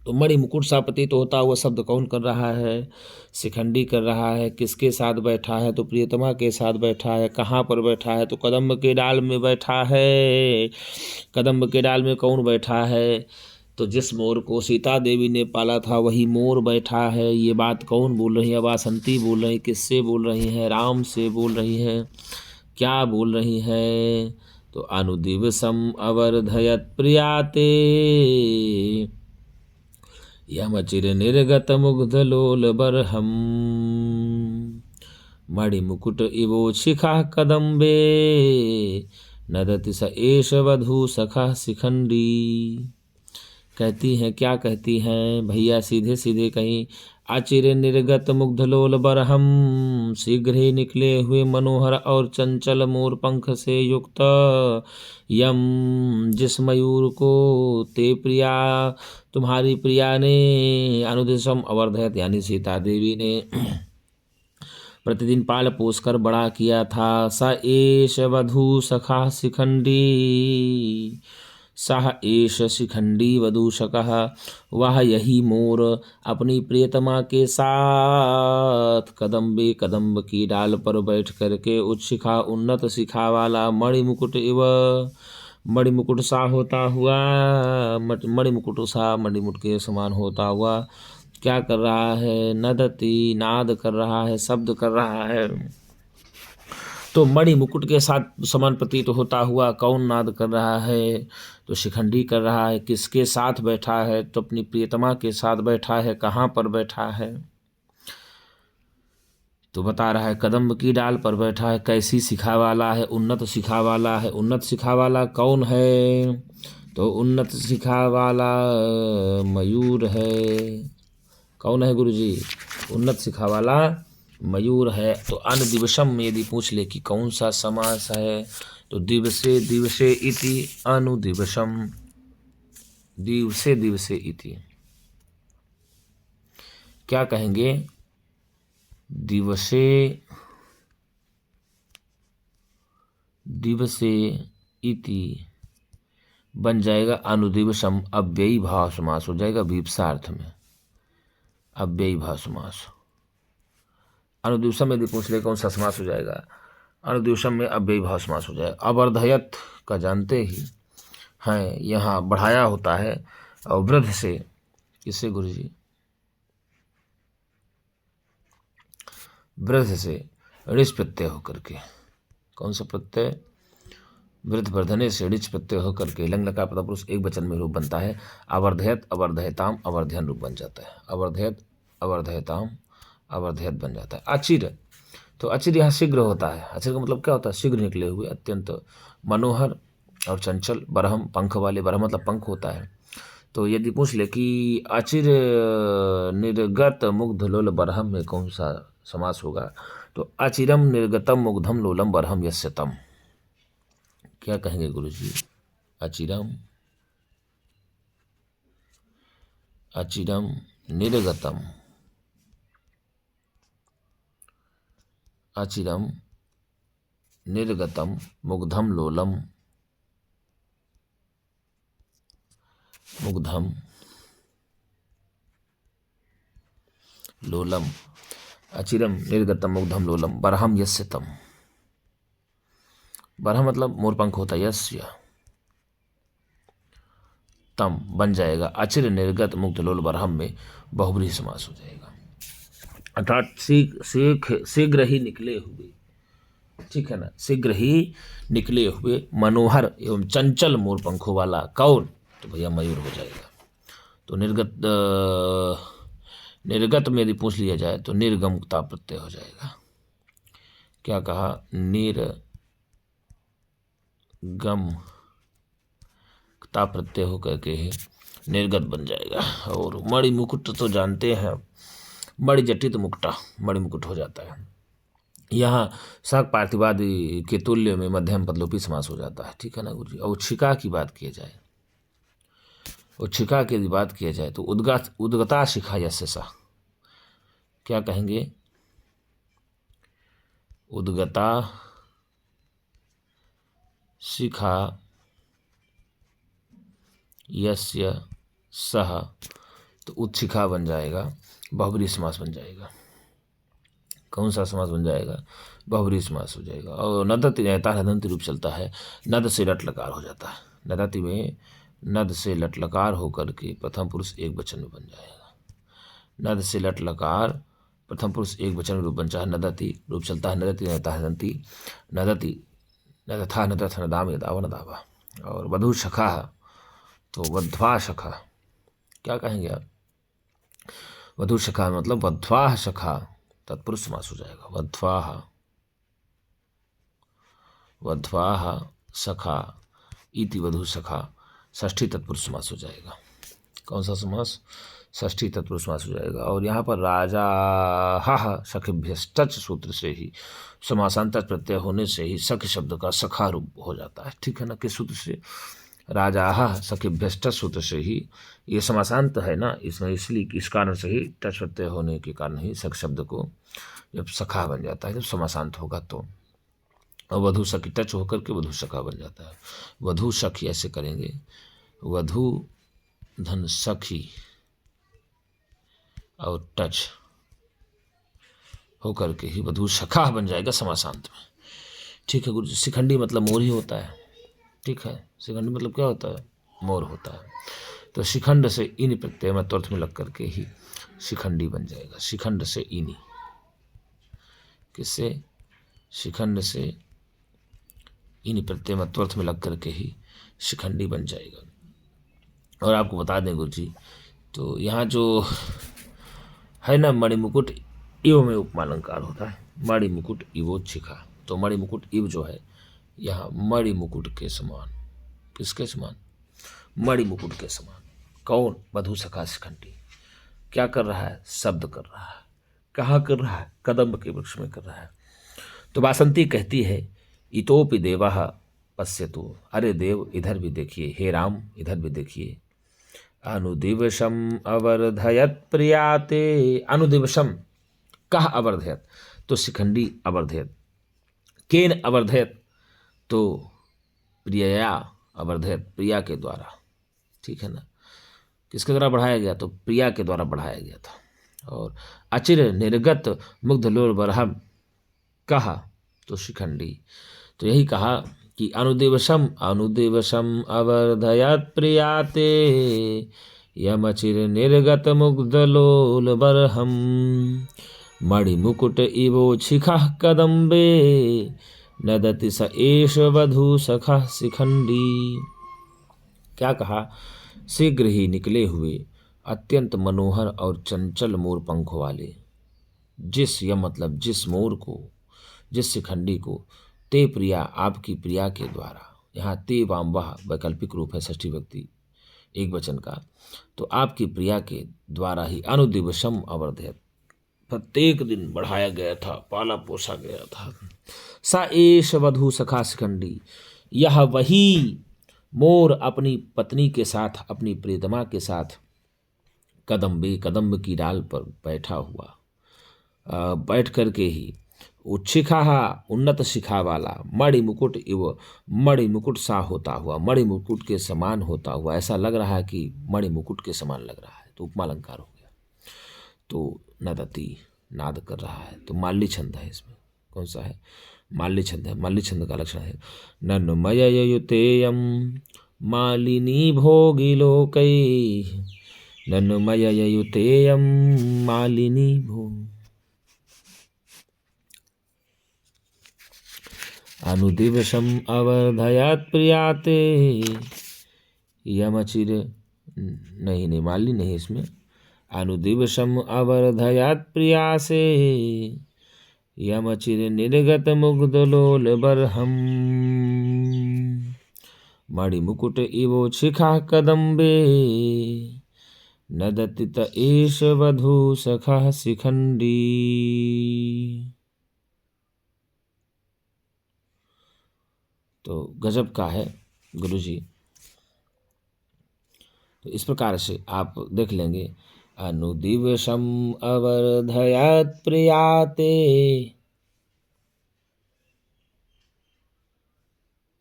तो मणिमुकुट सा प्रतीत होता हुआ शब्द कौन कर रहा है? शिखंडी कर रहा है। किसके साथ बैठा है? तो प्रियतमा के साथ बैठा है। कहाँ पर बैठा है? तो कदम्ब के डाल में बैठा है। कदम्ब के डाल में कौन बैठा है? तो जिस मोर को सीता देवी ने पाला था वही मोर बैठा है। ये बात कौन बोल रही है? वासंती बोल रही। किससे बोल रही है? राम से बोल रही है। क्या बोल रही है? तो अनुदिवसम अवर्धयत प्रियाते यमचिर निर्गत मुग्ध लोल बरहम मणिमुकुट इवो शिखा कदम्बे नदति स एष वधू सखा शिखंडी। कहती हैं, क्या कहती हैं भैया? सीधे सीधे कहीं। अचिर निर्गत मुग्धलोल बरहम, शीघ्र ही निकले हुए मनोहर और चंचल मोर पंख से युक्त यम, जिस मयूर को ते प्रिया तुम्हारी प्रिया ने अनुदिशम अवर्धयत यानी सीता देवी ने प्रतिदिन पाल पोस कर बड़ा किया था। स एष वधू सखा शिखंडी, सह एष शिखंडी वधूषकः, वह यही मोर अपनी प्रियतमा के साथ कदम्बे कदम्ब की डाल पर बैठ करके उच्छिखा उन्नत शिखा वाला मणिमुकुट इव मणिमुकुट सा होता हुआ, मणिमुकुट सा मणिमुकुट के समान होता हुआ क्या कर रहा है? नदति नाद कर रहा है, शब्द कर रहा है। तो मणिमुकुट के साथ समान प्रतीत होता हुआ कौन नाद कर रहा है? तो शिखंडी कर रहा है। किसके साथ बैठा है? तो अपनी प्रियतमा के साथ बैठा है। कहाँ पर बैठा है? तो बता रहा है कदम्ब की डाल पर बैठा है। कैसी शिखा वाला है? उन्नत शिखा वाला है। उन्नत शिखा वाला कौन है? तो उन्नत शिखा वाला मयूर है। कौन है गुरुजी? उन्नत शिखा वाला मयूर है। तो अनुदिवसम में यदि पूछ ले कि कौन सा समास है, तो दिवसे दिवसे इति अनुदिवसम, दिवसे दिवसे इति। क्या कहेंगे? दिवसे दिवसे इति बन जाएगा अनुदिवसम, अव्ययी भाव समास हो जाएगा वीप्सार्थ में, अव्ययी भाव समास। अनुदिवसम यदि पूछ ले कौन सा समास हो जाएगा? अनुदिवसम में अव्ययी भाव समास हो जाएगा। अवर्धयत का जानते ही हैं, यहाँ बढ़ाया होता है और वृद्ध से, किससे गुरुजी? वृद्ध से ऋच प्रत्यय होकर के। कौन सा प्रत्यय? वृद्ध वर्धने से ऋच प्रत्यय होकर के लंग लकार प्रथम एक वचन में रूप बनता है। अवर्धयत अवर्धयताम अवर्धयन रूप बन जाता है। अवर्धयत अवर्धयताम अवर्धयत बन जाता है। अचिर, तो अचिर यहाँ शीघ्र होता है। अचिर का मतलब क्या होता है? शीघ्र निकले हुए, अत्यंत मनोहर और चंचल। बरहम पंख वाले, बरहम मतलब पंख होता है। तो यदि पूछ ले कि अचिर निर्गत मुग्ध लोल बरहम में कौन सा समास होगा? तो अचिरम निर्गतम मुग्धम लोलम बरहम यस्य तम। क्या कहेंगे गुरुजी? अचिरम निर्गतम, अचिरम निर्गतम मुग्धम लोलम, मुग्धम लोलम, अचिरम निर्गतम मुग्धम लोलम बरहम यस्य तम। बरहम मतलब मोरपंख होता है। यस्य तम बन जाएगा अचिर निर्गत मुग्ध लोल बरहम में बहुब्रीहि समास हो जाएगा। अर्थात शीघ्र ही निकले हुए, ठीक है ना, शीघ्र ही निकले हुए मनोहर एवं चंचल मोर पंखों वाला कौन? तो भैया मयूर हो जाएगा। तो निर्गत में यदि पूछ लिया जाए तो निर्गमता प्रत्यय हो जाएगा। क्या कहा? निर्गमता प्रत्यय होकर के निर्गत बन जाएगा। और मणिमुकुट तो जानते हैं, मणिजटित मुकुटा मणिमुकुट हो जाता है। यहाँ शाक पार्थिवादि के तुल्य में मध्यम पदलोपी समास हो जाता है, ठीक है ना गुरुजी। और शिखा की बात की जाए उच्छिका की यदि बात किया जाए तो उद्गता शिखा यस्य, क्या कहेंगे? उद्गता शिखा यस्य सह, तो उच्छिखा बन जाएगा, बहुब्रीहि समास बन जाएगा। कौन सा समास बन जाएगा? बहुब्रीहि समास हो जाएगा। और नदति रहता है, नदंती रूप चलता है, नद से लट लकार हो जाता है। नदति में नद से लट लकार होकर के प्रथम पुरुष एक वचन में बन जाएगा। नद से लट लकार प्रथम पुरुष एक वचन में रूप बन चाहे, नदति रूप चलता है, नदति रहता है, नदंती, नदति, नदथा, नदथ, नदाम, यदाव, नदावा। और वधू शखा, तो वध्वा शखा, क्या कहेंगे आप? वधू शखा मतलब वध्वाह शखा, तत्पुरुष समास हो जाएगा। वध्वाह, वध्वाह सखा इति वधू सखा, षष्ठी तत्पुरुष समास हो जाएगा। कौन सा समास? षष्ठी तत्पुरुष समास हो जाएगा। और यहाँ पर राजा हा सखिभ्यश्च सूत्र से ही, समासांतर प्रत्यय होने से ही सख शब्द का सखा रूप हो जाता है। ठीक है ना? किस सूत्र से? राजा सखिभ्यश्च सूत्र से ही, ये समासांत है ना, इसमें इसलिए इस कारण से ही टच प्रत्यय होने के कारण ही सख शब्द को जब सखा बन जाता है, जब समासांत होगा तो। और वधू सखी टच होकर के वधू सखा बन जाता है। वधू सखी ऐसे करेंगे, वधू धन सखी और टच होकर के ही वधू सखा बन जाएगा समासांत में। ठीक है गुरु जी। शिखंडी मतलब मोर ही होता है। ठीक है, शिखंडी मतलब क्या होता है? मोर होता है। तो शिखंड से इन प्रत्यय मतवर्थ में लग करके ही शिखंडी बन जाएगा। शिखंड से इनी, किससे? शिखंड से इन प्रत्यय मतवर्थ में लग करके ही शिखंडी बन जाएगा। और आपको बता दें गुरु जी, तो यहाँ जो है ना, मणिमुकुट इव में उपमालंकार होता है। मणिमुकुट इवोच्छिखा, तो मणिमुकुट इव जो है यहाँ मणिमुकुट के समान। किसके समान? मणिमुकुट के समान। कौन? वधू सखा शिखंडी। क्या कर रहा है? शब्द कर रहा है। कहाँ कर रहा है? कदम्ब के वृक्ष में कर रहा है। तो वासंती कहती है, इतोपि देवः पश्यतु, अरे देव इधर भी देखिए, हे राम इधर भी देखिए। अनुदिवसम अवर्धयत प्रियाते, अनुदिवसम कह अवर्धयत, तो शिखंडी अवर्धयत। केन अवर्धयत, तो प्रियया अवर्धयत, प्रिया के द्वारा। ठीक है ना? किसके द्वारा बढ़ाया गया? तो प्रिया के द्वारा बढ़ाया गया था। और अचिर निर्गत मुग्ध लोल बरहम कहा, तो शिखंडी। तो यही कहा कि अनुदिवसम अनुदिवसम अवर्धयत प्रियाते, यमचिर निर्गत मुग्ध लोल बरहम, मणिमुकुट इवो शिखा कदम्बे, नदति स एष वधू सखा शिखंडी। क्या कहा? शीघ्र ही निकले हुए अत्यंत मनोहर और चंचल मोर पंखों वाले, जिस, यह मतलब जिस मोर को, जिस शिखंडी को, ते प्रिया आपकी प्रिया के द्वारा। यहाँ ते वाम वह वैकल्पिक रूप है षष्ठी व्यक्ति एक वचन का। तो आपकी प्रिया के द्वारा ही अनुदिवसम अवर्धयत, प्रत्येक दिन बढ़ाया गया था, पाला पोसा गया था। सा एष वधू सखा शिखंडी, यह वही मोर अपनी पत्नी के साथ, अपनी प्रियतमा के साथ कदम्बे, कदम्ब की डाल पर बैठा हुआ, बैठ करके ही उच्छिखा उन्नत शिखा वाला, मणि मुकुट इव, मणि मुकुट सा होता हुआ, मणि मुकुट के समान होता हुआ, ऐसा लग रहा है कि मणि मुकुट के समान लग रहा है, तो उपमा अलंकार हो गया। तो नदति नाद कर रहा है, तो माल्ली छंद है इसमें। कौन सा है? माल्ली छंद है। माल्ली छंद का लक्षण है नन्मययुतेयम मालिनी भोगिलोकै, नन्मययुतेयम मालिनी भोग। अनुदिवसम अवर्धयत प्रियाते, यमचिर, नहीं माली नहीं इसमें, अनुदिवसम अवर्धयत प्रियासे, यमचिर निर्गत मुग्ध लोल बरहम, मणिमुकुट इवो शिखा कदम्बे, नदति त एष वधू सखा शिखंडी। तो गजब का है गुरुजी। तो इस प्रकार से आप देख लेंगे, अनुदिवसम अवर्धयत प्रियाते,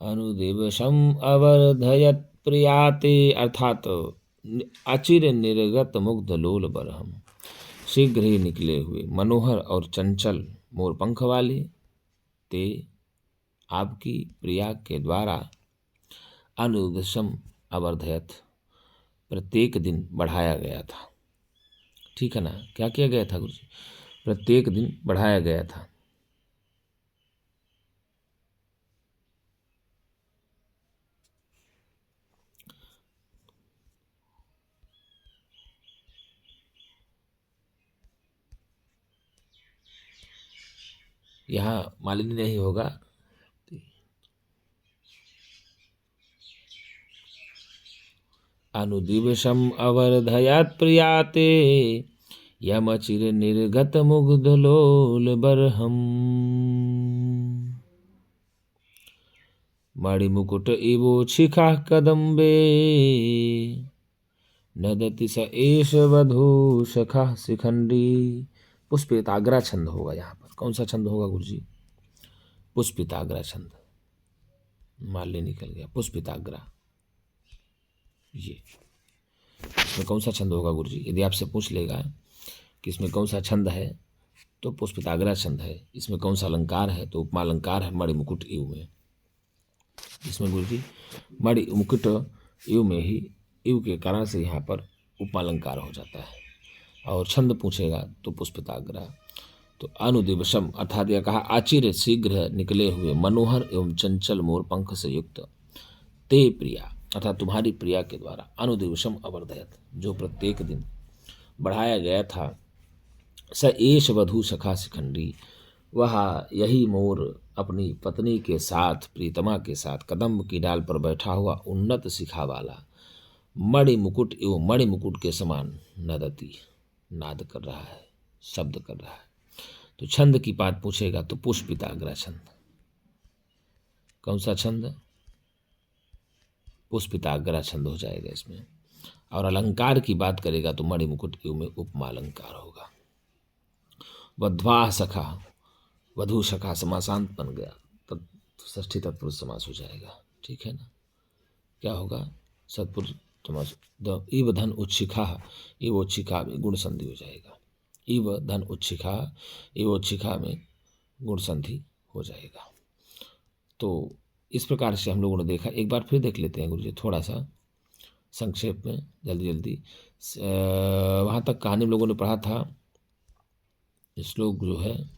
अनुदिवसम अवर्धयत प्रियाते, अर्थात अचिर निर्गत मुग्ध लोल बरहम, शीघ्र ही निकले हुए मनोहर और चंचल मोर पंख वाले ते आपकी प्रिया के द्वारा अनुदिवसम अवर्धयत, प्रत्येक दिन बढ़ाया गया था। ठीक है ना, क्या किया गया था गुरु जी? प्रत्येक दिन बढ़ाया गया था। यहाँ मालिनी नहीं होगा, अनुदिवसम अवर्धयत प्रियाते यमचिर निर्गत मुग्ध लोल बरहम, मणिमुकुट इवो शिखा कदम्बे, नदति स एष वधू सखा शिखंडी। पुष्पिताग्रा छंद होगा यहाँ पर। कौन सा छंद होगा गुरु जी? पुष्पिताग्रा छंद। माल्य निकल गया, पुष्पिताग्रा। ये इसमें कौन सा छंद होगा गुरु जी? यदि आपसे पूछ लेगा कि इसमें कौन सा छंद है तो पुष्पिताग्रा छंद है। इसमें कौन सा अलंकार है तो उपमा अलंकार है मणिमुकुट इव में। इसमें गुरु जी मणि मुकुट इव में ही इव के कारण से यहाँ पर उपमा अलंकार हो जाता है। और छंद पूछेगा तो पुष्पिताग्रा। तो अनुदिवसम अर्थात यह कहा आचिर शीघ्र निकले हुए मनोहर एवं चंचल मोर पंख से युक्त ते प्रिया, अर्थात तुम्हारी प्रिया के द्वारा अनुदिवसम अवर्धयत, जो प्रत्येक दिन बढ़ाया गया था, स एष वधू सखा शिखंडी, वह यही मोर अपनी पत्नी के साथ प्रीतमा के साथ कदम्ब की डाल पर बैठा हुआ उन्नत शिखा वाला मणि मुकुट एवं मणि मुकुट के समान नदती, नाद कर रहा है, शब्द कर रहा है। तो छंद की बात पूछेगा तो पुष्पिताग्रा छंद। कौन सा छंद? पुष्पिताग्रा छंद हो जाएगा इसमें। और अलंकार की बात करेगा तो मणि मुकुट इव में उपमा अलंकार होगा। वध्वा सखा, वधु सखा समासांत बन गया, तब षष्ठी तत्पुरुष समास हो जाएगा। ठीक है ना, क्या होगा? सत्पुरुष समास। इव धन उच्छिखा, इव उच्छिखा में गुण संधि हो जाएगा। इव धन उच्छिखा, इव उच्छिखा में गुण संधि हो जाएगा। तो इस प्रकार से हम लोगों ने देखा। एक बार फिर देख लेते हैं गुरु जी थोड़ा सा संक्षेप में, जल्दी जल्दी। वहाँ तक कहानी हम लोगों ने पढ़ा था, श्लोक जो है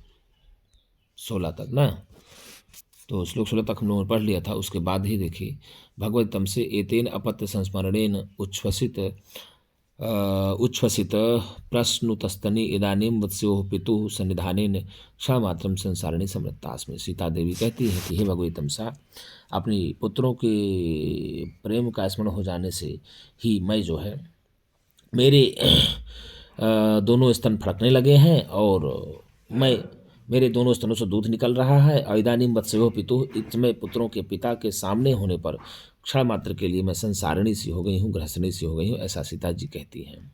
16 तक ना। तो श्लोक 16 तक हम लोगों ने पढ़ लिया था। उसके बाद ही देखिए, भगवत तम से एतेन अपत्य संस्मरणेन उच्छ्वसित प्रश्नुतस्तनि इदानीम वत्स्योः पितुः सन्निधानेन क्षमात्रम संसारिणी समृत्तास्मि। सीता देवी कहती है कि हे भगवती तमसा, अपनी पुत्रों के प्रेम का स्मरण हो जाने से ही मैं जो है, मेरे दोनों स्तन फड़कने लगे हैं और मेरे दोनों स्तनों से दूध निकल रहा है। और इदानीम वत्स्योः पितुः, इतने पुत्रों के पिता के सामने होने पर क्षण मात्र के लिए मैं संसारिणी सी हो गई हूँ, गृहस्थनी सी हो गई हूँ, ऐसा सीता जी कहती हैं।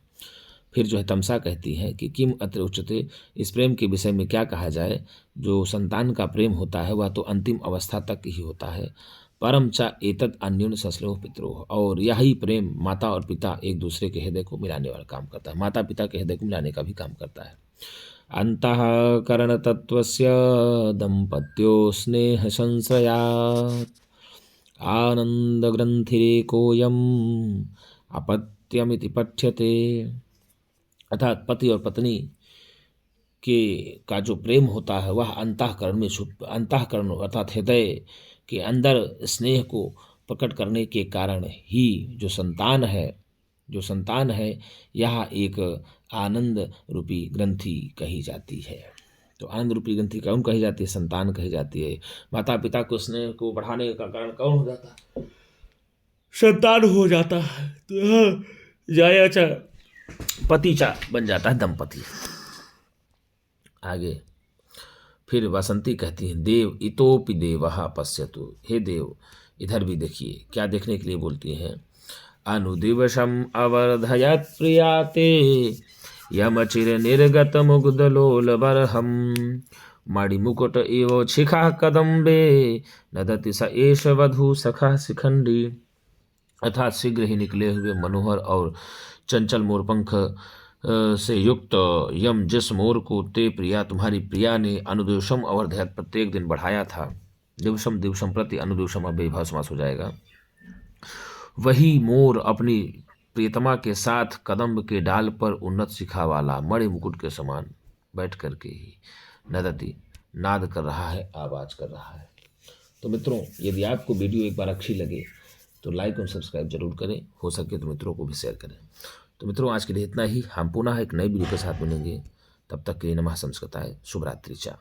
फिर जो है तमसा कहती है कि किम अत्र उच्यते, इस प्रेम के विषय में क्या कहा जाए। जो संतान का प्रेम होता है वह तो अंतिम अवस्था तक ही होता है। परम च एतद अन्योन सस्लोह पितरोह, और यही प्रेम माता और पिता एक दूसरे के हृदय को मिलाने वाला काम करता है, माता पिता के हृदय को मिलाने का भी काम करता है। अंतःकरण तत्वस्य दंपत्यो स्नेह संश्रयात् आनंद ग्रंथिरेकोयम अपत्यमिति पठ्यते। अर्थात पति और पत्नी के का जो प्रेम होता है वह अंतःकरण में छुप, अंतःकरण अर्थात हृदय के अंदर स्नेह को प्रकट करने के कारण ही जो संतान है यह एक आनंद रूपी ग्रंथि कही जाती है। तो आनंद रूपी ग्रंथि कौन कही जाती है? संतान कही जाती है। माता पिता को स्नेह को बढ़ाने का कारण कौन हो जाता है? संतान हो जाता है। तो यहाँ जायाचा पतिचा बन जाता है दंपति। आगे फिर वासंती कहती है, देव इतोपि देवः पश्यतु, हे देव इधर भी देखिए। क्या देखने के लिए बोलती हैं? अनुदिवसम् अवर्धयत् प्रियाते यमचिरनिर्गतमुग्धलोलबर्हम् मणिमुकुट इव शिखा कदम्बे नदति स एष वधू सखा शिखंडी। अर्थात शीघ्र ही निकले हुए मनोहर और चंचल मोरपंख से युक्त यम जिस मोर को ते प्रिया तुम्हारी प्रिया ने अनुदिवसम अवर्धयत प्रत्येक दिन बढ़ाया था। दिवसम दिवसम प्रति अनुदिवसम अव्ययीभाव समास हो जाएगा। वही मोर अपनी प्रियतमा के साथ कदम्ब के डाल पर उन्नत शिखा वाला मणि मुकुट के समान बैठ करके ही नदती नाद कर रहा है, आवाज कर रहा है। तो मित्रों, यदि आपको वीडियो एक बार अच्छी लगे तो लाइक और सब्सक्राइब जरूर करें, हो सके तो मित्रों को भी शेयर करें। तो मित्रों, आज के लिए इतना ही। हम पुनः एक नई वीडियो के साथ मिलेंगे। तब तक के लिए नमः संस्कृताय, शुभ रात्रि चा।